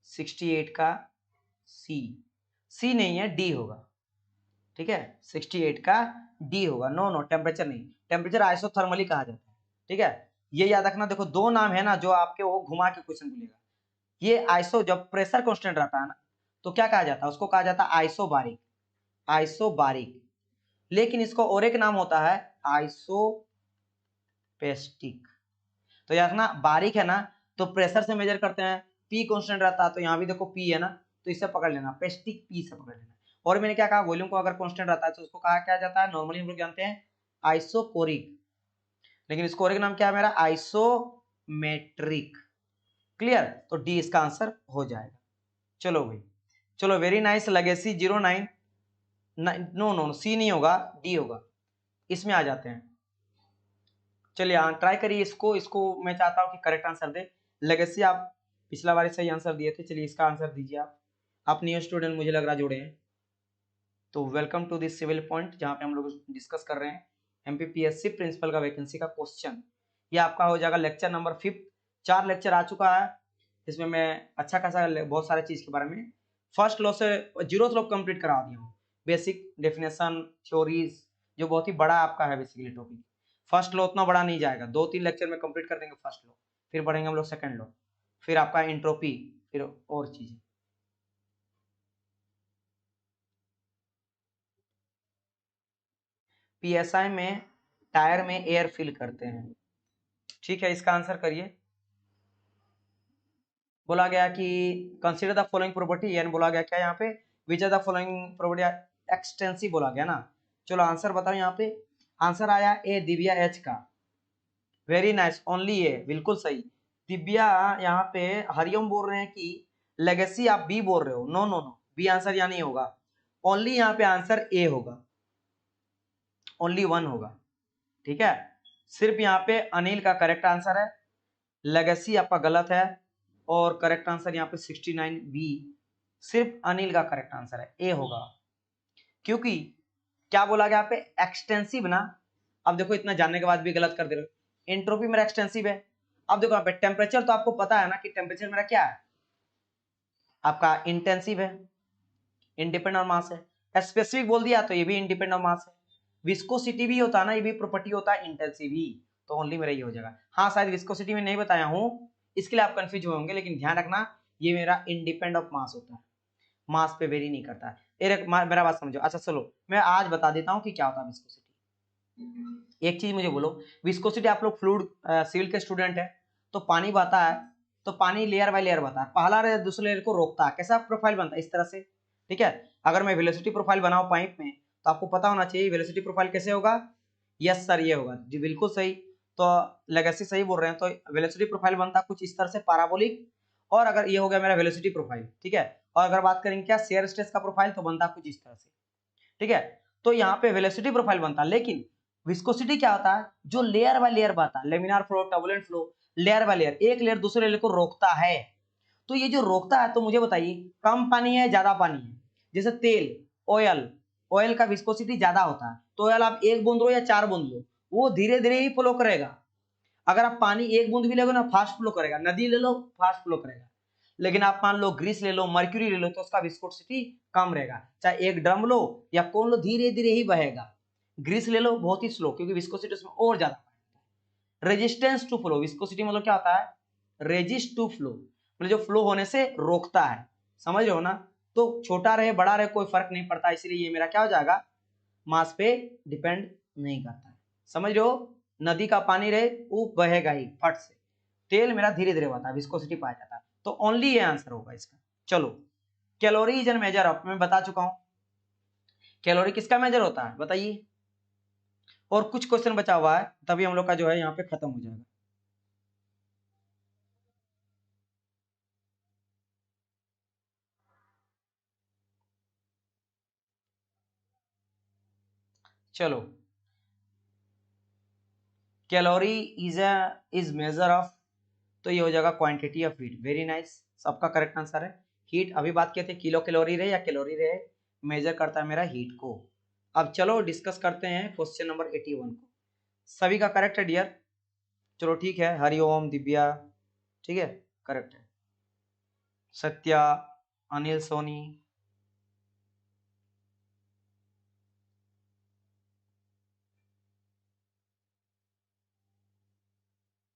68 का सी, सी नहीं है डी होगा, ठीक है, 68 का डी होगा, नो नो टेम्परेचर नहीं, टेम्परेचर आइसोथर्मली कहा जाता है, ठीक है। ये याद रखना, देखो दो नाम है ना जो आपके वो घुमा के क्वेश्चन बोलेगा। ये आइसो जब प्रेशर कांस्टेंट रहता है ना तो क्या कहा जाता है, उसको कहा जाता है आइसोबारिक, आइसोबारिक। लेकिन इसको और एक नाम होता है आइसोपेस्टिक। तो याद रखना, बारीक है ना तो प्रेशर से मेजर करते हैं, पी कांस्टेंट रहता है, तो यहाँ भी देखो पी है ना, तो इससे पकड़ लेना, पेस्टिक पी से पकड़ लेना। और मैंने क्या कहा, वॉल्यूम को अगर कांस्टेंट रहता है तो उसको कहा क्या जाता है, नॉर्मली हम लोग जानते हैं आइसोकोरिक, लेकिन इसको और एक नाम क्या है मेरा, आइसोपेस्टिक, मेट्रिक। क्लियर, तो डी इसका आंसर हो जाएगा। चलो भाई, चलो very nice. Legacy 09, no no C नहीं होगा, डी होगा। इसमें आ जाते हैं। चलिए ट्राई करिए इसको, इसको मैं चाहता हूं कि करेक्ट आंसर दे। लेगेसी आप पिछला बार सही आंसर दिए थे, चलिए इसका आंसर दीजिए आप न्यू स्टूडेंट मुझे लग रहा जुड़े हैं, तो welcome to this civil point, जहां पे हम लोग डिस्कस कर रहे हैं एमपीपीएससी प्रिंसिपल का वैकेंसी का क्वेश्चन। ये आपका हो जाएगा लेक्चर नंबर 5। 4 लेक्चर आ चुका है, इसमें मैं अच्छा खासा बहुत सारे चीज के बारे में फर्स्ट लॉ से 0th लॉ कंप्लीट करा दिया हूँ। बेसिक डेफिनेशन थ्योरीज, जो बहुत ही बड़ा आपका है बेसिकली टॉपिक। फर्स्ट लॉ उतना बड़ा नहीं जाएगा, 2-3 लेक्चर में कंप्लीट कर देंगे फर्स्ट लॉ, फिर बढ़ेंगे हम लोग सेकंड लॉ, फिर आपका एंट्रोपी, फिर और चीजें। पीएसआई में टायर में एयर फिल करते हैं, ठीक है, इसका आंसर करिए। बोला गया कि कंसीडर द फॉलोइंग प्रॉपर्टी, यानी बोला गया क्या यहाँ पे, which are the following property extensive बोला गया ना। चलो आंसर बताओ, यहाँ पे आंसर आया ए दिव्या एच का। वेरी नाइस, ओनली ए, बिल्कुल सही। दिव्या यहाँ पे हरिओम बोल रहे हैं कि लेगेसी आप बी बोल रहे हो, no no no, B answer यहाँ नहीं होगा, ओनली यहाँ पे आंसर ए होगा, ओनली 1 होगा, ठीक है। सिर्फ यहाँ पे अनिल का करेक्ट आंसर है, लेगेसी आपका गलत है, और करेक्ट आंसर यहाँ पे 69 बी, सिर्फ अनिल का करेक्ट आंसर है, ए होगा। क्योंकि क्या बोला गया यहाँ पे, एक्सटेंसिव ना। अब देखो इतना जानने के बाद भी गलत कर दे रहे हो। एंट्रोपी मेरा एक्सटेंसिव है। अब देखो यहाँ पे टेम्परेचर, तो आपको पता है ना कि टेम्परेचर मेरा क्या है, आपका इंटेंसिव है, इंडिपेंडेंट ऑफ मास है। स्पेसिफिक बोल दिया तो ये भी इंडिपेंडेंट ऑफ मास है। विस्कोसिटी भी होता है ना, ये भी प्रॉपर्टी होता है इंटेंसिव ही, तो ओनली मेरा ये हो जाएगा। हाँ शायद विस्कोसिटी में नहीं बताया हूँ, इसके लिए आप कंफ्यूज होंगे, लेकिन ध्यान रखना ये मेरा इंडिपेंडेंट ऑफ मास होता है, मास पे वेरी नहीं करता है। मेरा बात समझो। अच्छा चलो मैं आज बता देता हूँ कि क्या होता है विस्कोसिटी। एक चीज मुझे बोलो, विस्कोसिटी आप लोग फ्लूइड सिविल के स्टूडेंट है, तो पानी बहता है, तो पानी लेयर बाय लेयर बहता है, पहला लेयर दूसरे लेयर को रोकता है, कैसा प्रोफाइल बनता है इस तरह से, ठीक है। अगर मैं वेलोसिटी प्रोफाइल बनाऊं पाइप में, तो आपको पता होना चाहिए वेलोसिटी प्रोफाइल कैसे होगा। यस सर, ये होगा जी, बिल्कुल सही। तो लेगेसी सही बोल रहे हैं, तो वेलोसिटी प्रोफाइल बनता है कुछ इस तरह से पैराबोलिक, और अगर ये हो गया मेरा वेलोसिटी प्रोफाइल, ठीक है। और अगर बात करेंगे क्या शेयर स्ट्रेस का प्रोफाइल, तो बनता कुछ इस तरह से, ठीक है। तो यहाँ पे वेलोसिटी प्रोफाइल बनता है, लेकिन विस्कोसिटी क्या होता है, जो लेयर बाय लेयर बनता है, laminar flow, turbulent flow, layer by layer, एक लेयर दूसरे लेयर को रोकता है। तो ये जो रोकता है, तो मुझे बताइए कम पानी है ज्यादा पानी है, जैसे तेल, ऑयल, ऑयल का विस्कोसिटी ज्यादा होता है, तो ऑयल आप 1 बूंद लो या 4 बूंद लो, वो धीरे धीरे ही फ्लो करेगा। अगर आप पानी 1 बूंद भी लोगे ना, फास्ट फ्लो करेगा। नदी ले लो, फास्ट फ्लो करेगा। लेकिन आप मान लो ग्रीस ले लो, मर्क्यूरी ले लो, तो उसका विस्कोसिटी कम रहेगा। चाहे एक ड्रम लो या कौन लो, धीरे धीरे ही बहेगा। ग्रीस ले लो, बहुत ही स्लो, क्योंकि विस्कोसिटी उसमें और ज्यादा। रेजिस्टेंस टू फ्लो, विस्कोसिटी मतलब क्या होता है, रेजिस्ट टू फ्लो, मतलब जो फ्लो होने से रोकता है, समझ रहे हो ना। तो छोटा रहे बड़ा रहे कोई फर्क नहीं पड़ता, इसलिए ये मेरा क्या हो जाएगा, मास पे डिपेंड नहीं करता है, समझ रहे हो। नदी का पानी रहे वो बहेगा ही फट से, तेल मेरा धीरे धीरे बहता है, विस्कोसिटी पाया जाता है, तो ओनली ये आंसर होगा इसका। चलो, calorie is an measure of, मैं बता चुका हूं कैलोरी किसका मेजर होता है, बताइए। और कुछ क्वेश्चन बचा हुआ है, तभी हम लोग का जो है यहाँ पे खत्म हो जाएगा। चलो, कैलोरी इज मेजर ऑफ, तो ये हो जाएगा quantity of heat. Very nice, सबका करेक्ट आंसर है। हीट अभी बात किए थे, किलो कैलोरी रहे या कैलोरी रहे, मेजर करता है मेरा हीट को। अब चलो डिस्कस करते हैं क्वेश्चन नंबर 81 को। सभी का करेक्ट है डियर, चलो ठीक है। हरिओम, दिव्या, ठीक है, करेक्ट है। सत्या, अनिल सोनी,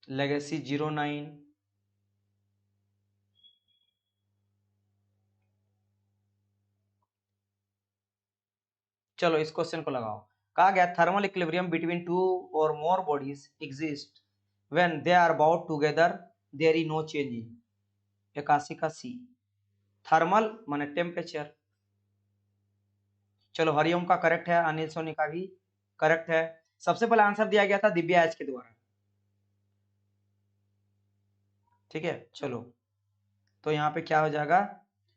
लेगेसी 09, चलो इस क्वेश्चन को लगाओ। कहा गया thermal equilibrium between two or more bodies exist when they are bound together, there is no change in. 81 का सी, थर्मल माने टेम्परेचर। चलो हरिओम का करेक्ट है, अनिल सोनी का भी करेक्ट है। सबसे पहले आंसर दिया गया था दिव्या एच के द्वारा। ठीक है, चलो तो यहाँ पे क्या हो जाएगा,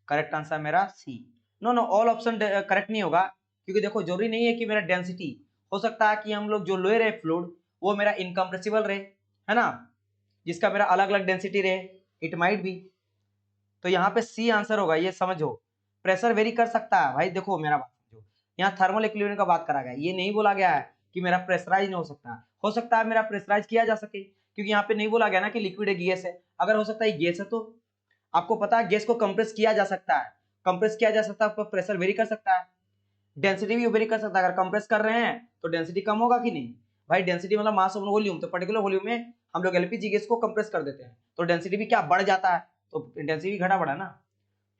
करेक्ट आंसर मेरा C. No no, all option correct नहीं होगा, क्योंकि देखो जरूरी नहीं है कि मेरा डेंसिटी, हो सकता है कि हम लोग जो लोए रहे फ्लूइड वो मेरा इनकम्प्रेसिबल रहे, है ना, जिसका मेरा अलग अलग डेंसिटी रहे, इट माइट बी। तो यहाँ पे सी आंसर होगा, ये समझो। प्रेशर वेरी कर सकता है भाई, देखो मेरा बात समझो, यहाँ थर्मल इक्विलिब्रियम का बात करा गया है, ये नहीं बोला गया है कि मेरा प्रेशराइज नहीं हो सकता है मेरा प्रेशराइज किया जा सके, क्योंकि यहाँ पे नहीं बोला गया ना कि लिक्विड है गैस है। अगर हो सकता है गैस है तो आपको पता है गैस को कंप्रेस किया जा सकता है, कंप्रेस किया जा सकता है, प्रेशर वेरी कर सकता है, डेंसिटी भी वेरी कर सकता है। अगर कंप्रेस कर रहे हैं तो डेंसिटी कम होगा कि नहीं भाई, डेंसिटी मतलब मास ऑफ वॉल्यूम, तो पर्टिकुलर वॉल्यूम में हम लोग एलपीजी गैस को कंप्रेस कर देते हैं तो डेंसिटी भी क्या बढ़ जाता है, तो डेंसिटी भी घटा बढ़ा ना।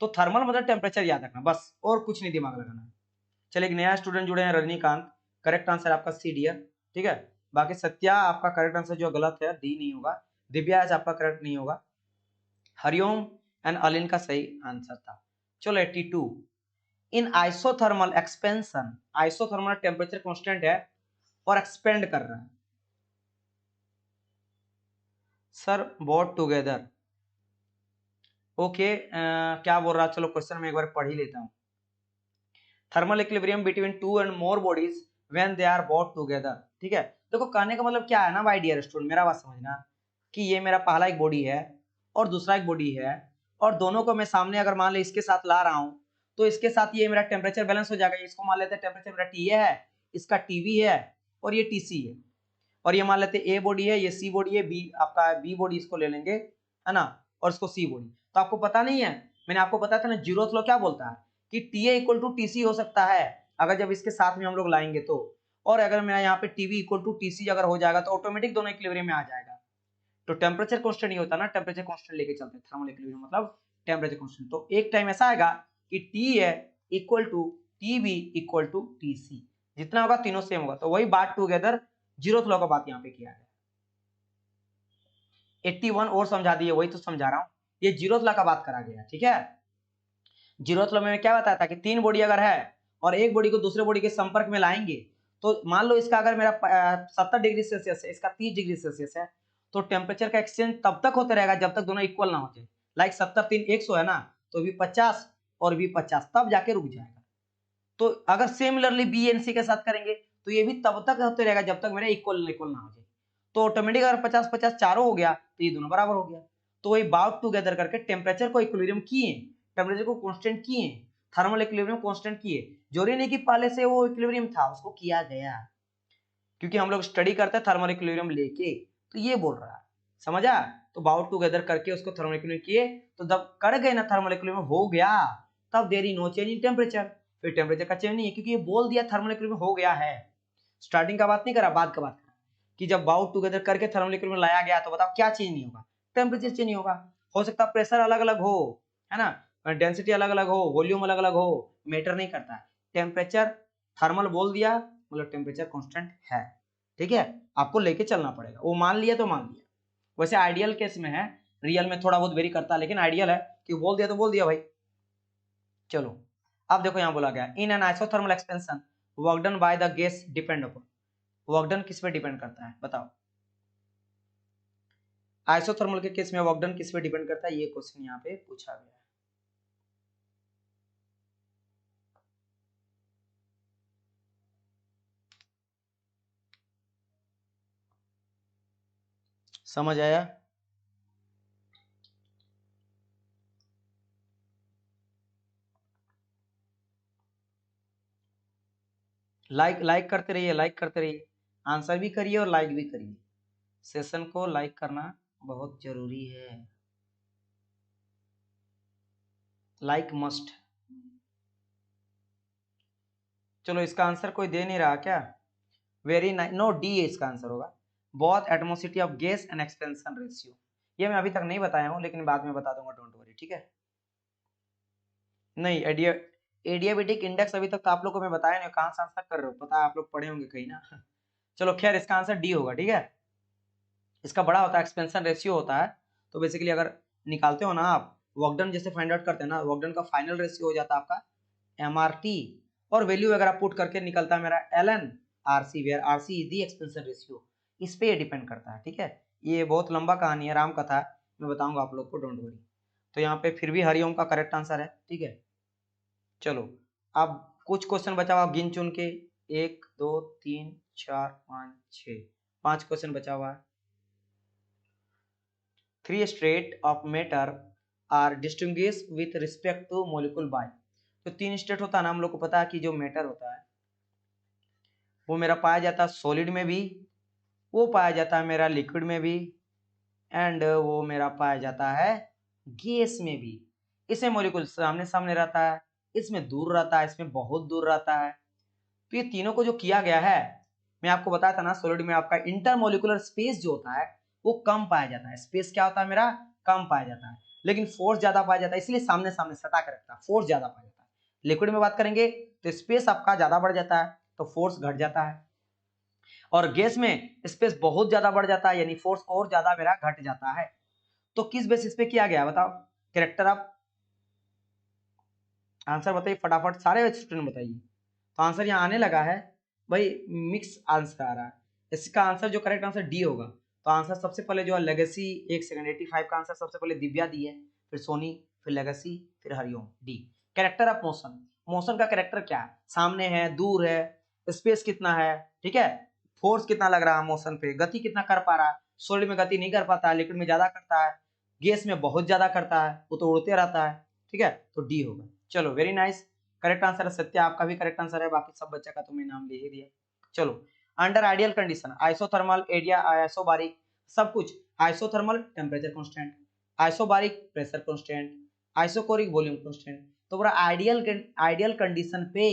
तो थर्मल मतलब टेम्परेचर याद रखना बस, और कुछ नहीं दिमाग लगाना। चलिए एक नया स्टूडेंट जुड़े हैं, रजनीकांत, करेक्ट आंसर आपका सी डियर, ठीक है। बाकी सत्या आपका करेक्ट आंसर जो गलत है, डी नहीं होगा। दिव्या आज आपका करेक्ट नहीं होगा। हरिओम एंड अलिन का सही आंसर था। चलो 82, in isothermal expansion, isothermal temperature constant है और एक्सपेंड कर रहा है सर, बोट टुगेदर, ओके क्या बोल रहा है, चलो क्वेश्चन में एक बार पढ़ ही लेता हूँ। Thermal equilibrium between two and more bodies when they are brought together, ठीक है। देखो कहने का मतलब क्या है ना माय डियर स्टूडेंट, मेरा बात समझना कि ये मेरा पहला एक बॉडी है और दूसरा एक बॉडी है, और दोनों को मैं सामने अगर मान ले इसके साथ ला रहा हूँ तो इसके साथ ये मेरा टेम्परेचर बैलेंस हो जाएगा। इसको मान लेते हैं टेम्परेचर मेरा टी है, इसका टीवी है और ये टीसी है, और ये मान लेते हैं ए बॉडी है, ये सी बॉडी है, बी आपका बी बॉडी इसको ले लेंगे, है ना, और इसको सी बॉडी। तो आपको पता नहीं है, मैंने आपको बताया था ना जीरोथ लॉ क्या बोलता है कि टीए इक्वल टू टीसी हो सकता है अगर जब इसके साथ में हम लोग लाएंगे तो, और अगर मेरा यहाँ पे टीवी इक्वल टू टीसी अगर हो जाएगा तो ऑटोमेटिक दोनों इक्विलिब्रियम में आ जाएगा। तो टेम्परेचर कांस्टेंट ही होता है ना, टेम्परेचर कांस्टेंट लेके चलते हैं थर्मल इक्विलिब्रियम मतलब टेम्परेचर कांस्टेंट। तो एक टाइम ऐसा आएगा कि टी है equal to TB equal to TC, जितना होगा तीनों सेम होगा, तो वही बात टुगेदर जीरोथ लॉ का बात यहाँ पे किया है। 81 और समझा दिए, वही तो समझा रहा हूँ, ये जीरोथ लॉ का बात करा गया, ठीक है। जीरोथ लॉ में क्या बताया था कि तीन बॉडी अगर है और एक बॉडी को दूसरे बॉडी के संपर्क में लाएंगे, तो मान लो इसका अगर मेरा 70 डिग्री सेल्सियस है, इसका 30 डिग्री सेल्सियस है, तो टेम्परेचर का एक्सचेंज तब तक होते रहेगा जब तक दोनों इक्वल ना हो जाए। लाइक 70 3 100 है ना, तो भी 50 और भी 50, तब जाके रुक जाएगा। तो अगर सिमिलरली बी एन सी के साथ करेंगे तो ये भी तब तक होते रहेगा जब तक मेरा इक्वल इक्वल ना हो जाए। तो ऑटोमेटिक अगर 50 50 चारों हो गया तो ये दोनों बराबर हो गया। तो वही बाउट टुगेदर करके टेम्परेचर को इक्विलिब्रियम किए, टेम्परेचर को कांस्टेंट किए, थर्मल इक्विलिब्रियम कांस्टेंट किए। जरूरी नहीं कि पहले से वो इक्विलिब्रियम था, उसको किया गया, क्योंकि हम लोग स्टडी करते हैं थर्मल इक्विलिब्रियम लेके, तो ये बोल रहा है, समझा। तो बाउट टुगेदर करके उसको थर्मल इक्विलिब्रियम किए, तो जब कर गए ना थर्मल इक्विलिब्रियम हो गया, तब there is no change in temperature, फिर टेम्परेचर का चेंज नहीं है, क्योंकि ये बोल दिया थर्मल इक्विलिब्रियम हो गया है। स्टार्टिंग का बात नहीं करा, बाद का बात करा कि जब बाउट टुगेदर करके थर्मल इक्विलिब्रियम लाया गया तो बताओ क्या चेंज नहीं होगा, टेम्परेचर चेंज नहीं होगा। हो सकता है प्रेशर अलग अलग हो, है ना, डेंसिटी अलग अलग हो, वॉल्यूम अलग अलग हो, मैटर नहीं करता है। टेम्परेचर थर्मल बोल दिया मतलब टेम्परेचर कांस्टेंट है, ठीक है। आपको लेके चलना पड़ेगा, वो मान लिया तो मान लिया। वैसे आइडियल केस में है, रियल में थोड़ा बहुत वेरी करता है, लेकिन आइडियल है कि बोल दिया तो बोल दिया भाई। चलो अब देखो यहाँ बोला गया in an isothermal expansion work done by the gas depend upon, work done किस पे डिपेंड करता है बताओ। आइसोथर्मल के केस में वर्क डन किस पे डिपेंड करता है, ये क्वेश्चन यहाँ पे पूछा गया है। समझ आया। लाइक लाइक करते रहिए, लाइक करते रहिए, आंसर भी करिए और लाइक भी करिए। सेशन को लाइक करना बहुत जरूरी है, लाइक मस्ट। चलो इसका आंसर कोई दे नहीं रहा क्या, वेरी नाइस, नो डी है इसका आंसर होगा, both atmospheric of gas and expansion ratio. ये मैं अभी तक नहीं बताया हूँ लेकिन बाद में बता दूंगा, डोंट वरी, ठीक है। नहीं एडियाबेटिक इंडेक्स अभी तक तो आप लोग को मैं बताया नहीं, कहाँ से आंसर कर रहे हो, पता है आप लोग पढ़े होंगे कहीं ना। चलो खैर इसका आंसर डी होगा, ठीक है। इसका बड़ा होता है, एक्सपेंशन रेशियो होता है। तो बेसिकली अगर निकालते हो ना आप वर्क डन जैसे फाइंड आउट करते हैं ना, वर्क डन का फाइनल रेशियो हो जाता है आपका एमआरटी, और वैल्यू अगर आप पुट करके निकलता है मेरा LN RC, where RC is the expansion ratio. इस पे ये डिपेंड करता है, ठीक है। ये बहुत लंबा कहानी है, राम कथा, मैं बताऊंगा आप लोग को, डोंट वरी। तो यहाँ पे फिर भी हरिओम का करेक्ट आंसर है, ठीक है। चलो अब कुछ क्वेश्चन बचा हुआ, गिन चुन के 1 2 3 4 5 6, 5 क्वेश्चन बचा हुआ है। 3 state of matter are distinguish with respect to molecule by. तो 3 स्टेट होता है ना, हम लोग को पता है कि जो मैटर होता है वो मेरा पाया जाता है सॉलिड में भी, वो पाया जाता है मेरा लिक्विड में भी, एंड वो मेरा पाया जाता है गैस में भी। इसमें मॉलिक्यूल सामने सामने रहता है, इसमें दूर रहता है, इसमें बहुत दूर रहता है। तो ये तीनों को जो किया गया है, मैं आपको बताया था ना, सॉलिड में आपका इंटरमोलिकुलर स्पेस जो होता है वो कम पाया जाता है। स्पेस क्या होता है मेरा, कम पाया जाता है, लेकिन फोर्स ज्यादा पाया जाता है, इसलिए सामने सामने सटा कर रखता है, फोर्स ज्यादा पाया जाता है। लिक्विड में बात करेंगे तो स्पेस आपका ज्यादा बढ़ जाता है तो फोर्स घट जाता है, और गैस में स्पेस बहुत ज्यादा बढ़ जाता है यानी फोर्स और ज्यादा मेरा घट जाता है। तो किस बेसिस पे किया गया बताओ, कैरेक्टर आप आंसर बताइए फटाफट, सारे स्टूडेंट बताइए। तो आंसर यहाँ आने लगा है भाई, मिक्स आंसर आ रहा है। इसका आंसर जो करेक्ट आंसर डी होगा। तो आंसर सबसे पहले जो है लेगेसी, 1 सेकंड, 85 का आंसर सबसे पहले दिव्या दी है, फिर सोनी, फिर लेगेसी, फिर Hariom, D. Character of motion, motion का कैरेक्टर क्या है, सामने है, दूर है, स्पेस कितना है, ठीक है, फोर्स कितना लग रहा है मोशन पे, गति कितना कर पा रहा है। सॉलिड में गति नहीं कर पाता है, लिक्विड में ज्यादा करता है, गैस में बहुत ज्यादा करता है, वो तो उड़ते रहता है, ठीक है, तो डी होगा। चलो वेरी नाइस, करेक्ट आंसर है सत्य, आपका भी करेक्ट आंसर है, बाकी सब बच्चा का तो मैं नाम ले ही दिया। चलो under ideal condition, isothermal, area, isobaric, सब कुछ, isothermal temperature constant, isobaric pressure constant, isochoric volume constant, तो पूरा आइडियल कंडीशन पे,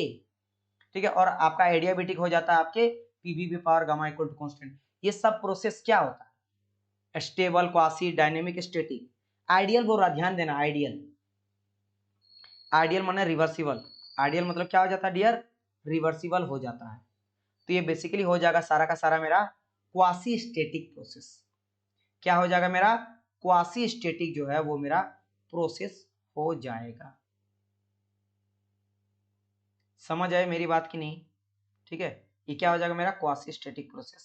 ठीक है, और आपका एडियाबेटिक हो जाता है आपके पीवी पे power gamma equal to constant. ये सब प्रोसेस क्या होता है, stable, quasi, dynamic, static. Ideal बोल रहा, ध्यान देना, आइडियल, आइडियल माने रिवर्सिबल, आइडियल मतलब क्या हो जाता है डियर, रिवर्सिबल हो जाता है। तो ये बेसिकली हो जाएगा सारा का सारा मेरा क्वासी स्टैटिक प्रोसेस। क्या हो जाएगा मेरा, क्वासी स्टैटिक जो है वो मेरा प्रोसेस हो जाएगा। समझ आए मेरी बात की नहीं, ठीक है, ये क्या हो जाएगा मेरा क्वासी स्टैटिक प्रोसेस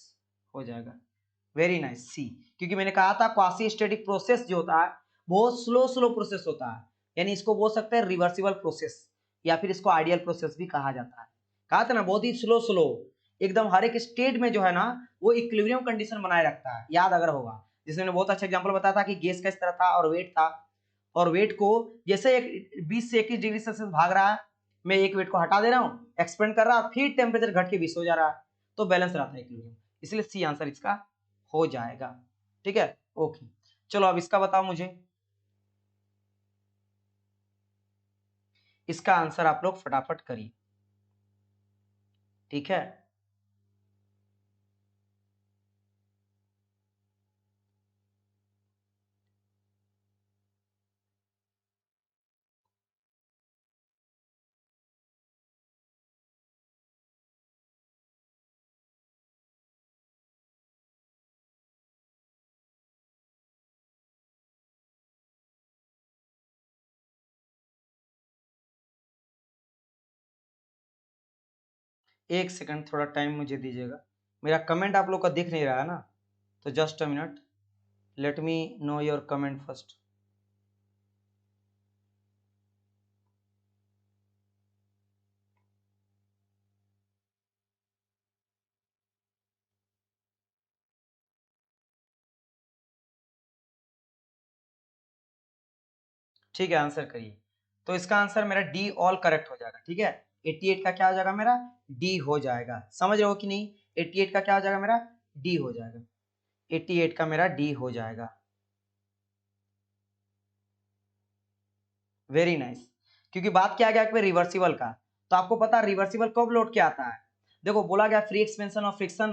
हो जाएगा। वेरी नाइस, सी, क्योंकि मैंने कहा था क्वासी स्टैटिक प्रोसेस जो होता है बहुत स्लो स्लो प्रोसेस होता है, यानी इसको बोल सकते हैं रिवर्सिबल प्रोसेस, या फिर इसको आइडियल प्रोसेस भी कहा जाता है। कहा था ना बहुत ही स्लो स्लो, एकदम हर एक स्टेट में जो है ना वो इक्विलिब्रियम कंडीशन बनाए रखता है, याद अगर होगा, जिसमें मैंने बहुत अच्छा एग्जांपल बताया था कि गैस का इस तरह था और वेट था, और वेट को जैसे 20 से 21 डिग्री सेल्सियस भाग रहा है, मैं एक वेट को हटा दे रहा हूँ, एक्सपेंड कर रहा, फिर टेम्परेचर घट के 20 हो जा रहा है, तो बैलेंस रहता है इक्विलिब्रियम, इसलिए सी आंसर इसका हो जाएगा, ठीक है, ओके। चलो अब इसका बताओ मुझे, इसका आंसर आप लोग फटाफट करिए, ठीक है। एक सेकंड थोड़ा टाइम मुझे दीजिएगा, मेरा कमेंट आप लोग का दिख नहीं रहा है ना, तो just a minute, let me know your comment first. ठीक है, आंसर करिए। तो इसका आंसर मेरा डी ऑल करेक्ट हो जाएगा, ठीक है। 88 का क्या हो जाएगा मेरा, डी हो जाएगा, समझ रहे हो कि नहीं, 88 का क्या हो जाएगा मेरा, डी हो जाएगा, 88 का मेरा डी हो जाएगा। वेरी नाइस, क्योंकि बात क्या गया रिवर्सिबल का, तो आपको पता है रिवर्सिबल कब लौट के आता है, देखो बोला गया फ्री एक्सपेंशन ऑफ फ्रिक्शन,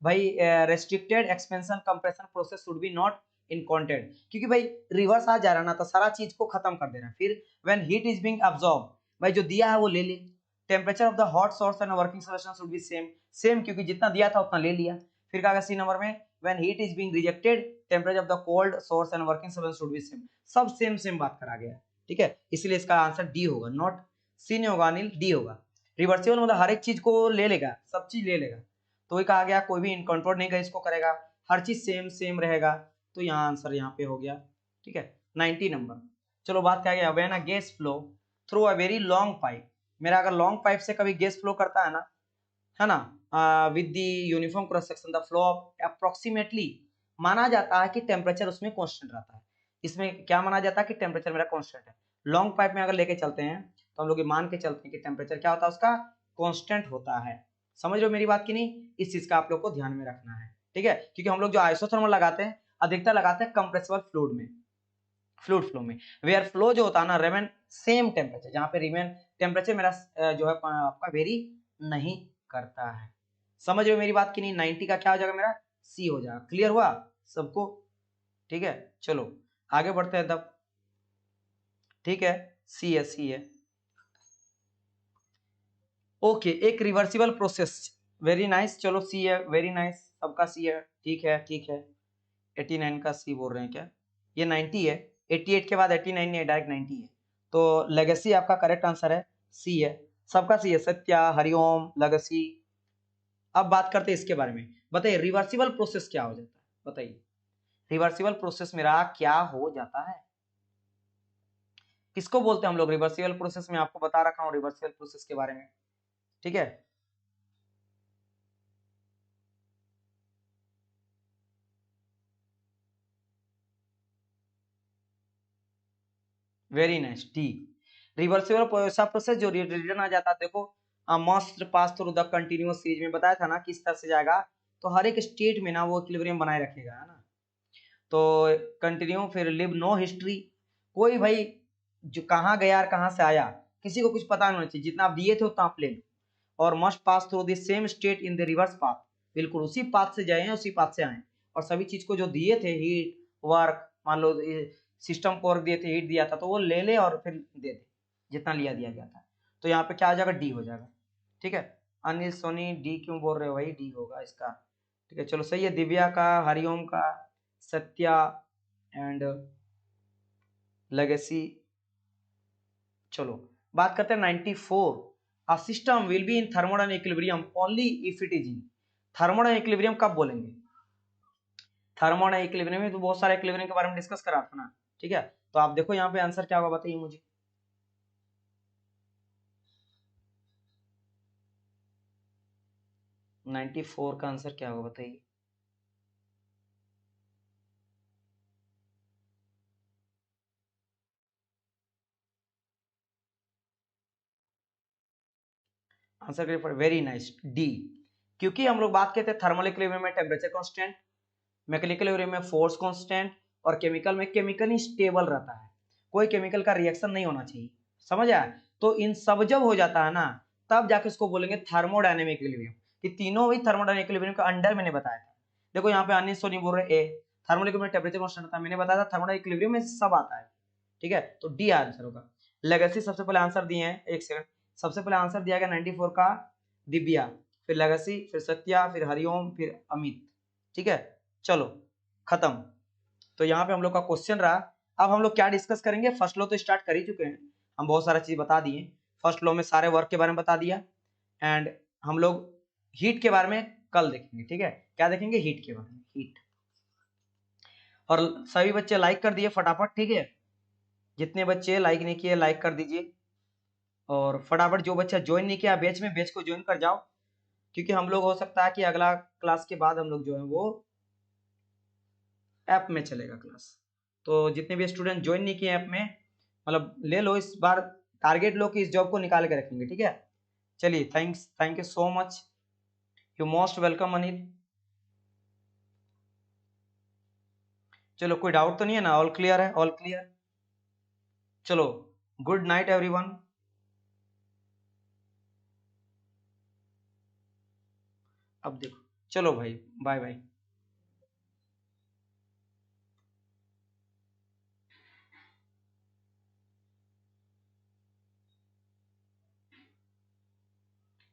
भाई restricted expansion compression process should be not encountered, क्योंकि भाई रिवर्स आ जा रहा ना तो सारा चीज को खत्म कर दे रहा है। फिर when heat is being absorb, भाई जो दिया है वो ले ले, temperature of the hot source and working solution should be same, same क्योंकि जितना दिया था उतना ले लिया। फिर कहा सी नंबर में when heat is being rejected, temperature of the cold source and working solution should be same, सब सेम सेम बात करा गया, ठीक है, इसलिए इसका आंसर डी होगा, नॉट सी नहीं होगा अनिल, डी होगा। रिवर्सिबल मतलब हर एक चीज को ले लेगा, सब चीज ले लेगा, तो वही कहा गया कोई भी इनकंट्रोल नहीं इसको करेगा, हर चीज सेम सेम रहेगा, तो यहाँ आंसर यहाँ पे हो गया, ठीक है 90 नंबर। चलो बात क्या गया, when a gas flow through a very long pipe, मेरा अगर लॉन्ग पाइप से कभी गैस फ्लो करता है ना with the uniform cross section the flow of approximately, माना जाता है कि टेम्परेचर उसमें कांस्टेंट रहता है। इसमें क्या माना जाता है कि टेम्परेचर मेरा कांस्टेंट है। लॉन्ग पाइप में अगर लेके चलते हैं तो हम लोग ये मान के चलते हैं कि टेम्परेचर क्या होता है उसका, कांस्टेंट होता है। समझ रहे हो मेरी बात की नहीं, इस चीज का आप लोग को ध्यान में रखना है, ठीक है। क्योंकि हम लोग जो आइसोथर्मल लगाते हैं अधिकतर लगाते हैं कंप्रेसिबल फ्लूइड में, फ्लूइड फ्लो में, वेयर फ्लो जो होता है ना रिमेन सेम टेम्परेचर, जहां पे रिमेन टेम्परेचर मेरा जो है आपका वेरी नहीं करता है। समझ रहे हो मेरी बात की नहीं, 90 का क्या हो जाएगा मेरा, सी हो जाएगा। क्लियर हुआ सबको, ठीक है। चलो आगे बढ़ते हैं तब, ठीक है सी है ओके। एक रिवर्सिबल प्रोसेस, वेरी नाइस, चलो सी है, वेरी नाइस, सबका सी है, ठीक है ठीक है। 89 का सी बोल रहे हैं क्या, ये 90 है, 88 के बाद 89 नहीं है, डायरेक्ट 90 है। तो लेगेसी आपका करेक्ट आंसर है, सी है, सबका सी है, सत्या, हरिओम, लेगेसी। अब बात करते हैं इसके बारे में, बताइए रिवर्सिबल प्रोसेस क्या हो जाता है, बताइए रिवर्सिबल प्रोसेस मेरा क्या हो जाता है, किसको बोलते हैं हम लोग रिवर्सिबल प्रोसेस, में आपको बता रखा हूँ रिवर्सिबल प्रोसेस के बारे में, ठीक है। वेरी नाइस, डी रिवर्सिबल ऐसा प्रोसेस जो रिटर्न आ जाता है। देखो must pass through the continuous series में बताया था ना किस तरह से जाएगा, तो हर एक स्टेट में ना वो इक्विलिब्रियम बनाए रखेगा, है ना। तो कंटिन्यू, फिर लिव नो हिस्ट्री, कोई भाई जो कहाँ गया और कहाँ से आया किसी को कुछ पता नहीं होना चाहिए, जितना आप दिए थे उतना आप ले लो। और must pass through the same state in the reverse path, बिल्कुल उसी पाथ से जाए उसी पाथ से आए, और सभी चीज को जो दिए थे हीट वर्क, मान लो सिस्टम को वर्क दिए थे, हीट दिया था, तो वो ले ले और फिर दे दे जितना लिया दिया गया था। तो यहाँ पे क्या आ जाएगा, डी हो जाएगा, ठीक है। अनिल सोनी डी क्यों बोल रहे हो भाई, डी होगा इसका, ठीक है। चलो सही है, दिव्या का, हरिओम का, सत्या एंड लेगेसी। चलो बात करते हैं 94, a system will be in थर्मोडाइन equilibrium only if it is in, थर्मोडाइन equilibrium कब बोलेंगे, थर्मोडाइन इक्विलिब्रियम में तो बहुत सारे इक्विलिब्रियम के बारे में डिस्कस करा था ना, ठीक है। तो आप देखो यहाँ पे आंसर क्या होगा, बताइए मुझे। 94 का आंसर क्या होगा बताइए। आंसर करिए, वेरी नाइस, डी। क्योंकि हम लोग बात करते हैं थर्मल इक्विलिब्रियम में टेम्परेचर कांस्टेंट, मैकेनिकल इक्विलिब्रियम में फोर्स कांस्टेंट, और केमिकल में केमिकल ही स्टेबल रहता है, कोई केमिकल का रिएक्शन नहीं होना चाहिए, समझ आया। तो इन सब जब हो जाता है ना, तब जाके इसको बोलेंगे थर्मोडायनेमिक इक्विलिब्रियम, कि तीनों ही थर्मोडायनेमिक इक्विलिब्रियम के अंडर मैंने बताया था। देखो यहाँ पे अनिल सोनी बोल रहे ए, थर्मल इक्विलिब्रियम में टेम्परेचर कांस्टेंट था, मैंने बताया था थर्मोडायनेमिक इक्विलिब्रियम में सब आता है, ठीक है। तो डी आंसर होगा। लेगेसी सबसे पहले आंसर दिए हैं, एक सेकंड, सबसे पहले आंसर दिया गया 94 का दिव्या, फिर लेगेसी, फिर सत्या, फिर हरिओम, फिर अमित, ठीक है। चलो खत्म। तो यहाँ पे हम लोग का क्वेश्चन रहा। अब हम लोग क्या डिस्कस करेंगे, फर्स्ट लॉ तो स्टार्ट कर ही चुके हैं, हम बहुत सारा चीज बता दिए, फर्स्ट लॉ में सारे वर्क के बारे में बता दिया, एंड हम लोग हीट के बारे में कल देखेंगे, ठीक है। क्या देखेंगे, हीट के बारे में, हीट। और सभी बच्चे लाइक कर दिए फटाफट, ठीक है। जितने बच्चे लाइक नहीं किए लाइक कर दीजिए, और फटाफट जो बच्चा ज्वाइन नहीं किया बैच में, बैच को ज्वाइन कर जाओ, क्योंकि हम लोग हो सकता है कि अगला क्लास के बाद हम लोग जो है वो ऐप में चलेगा क्लास। तो जितने भी स्टूडेंट ज्वाइन नहीं किए ऐप में, मतलब ले लो इस बार, टारगेट लो कि इस जॉब को निकाल के रखेंगे, ठीक है। चलिए thanks, thank you so much, you most welcome Anil. चलो कोई डाउट तो नहीं है ना, ऑल क्लियर है, ऑल क्लियर। चलो गुड नाइट एवरीवन। अब देखो, चलो भाई, बाय बाय।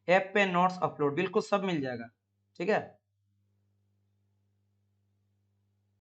ऐप पे नोट्स अपलोड बिल्कुल सब मिल जाएगा, ठीक है।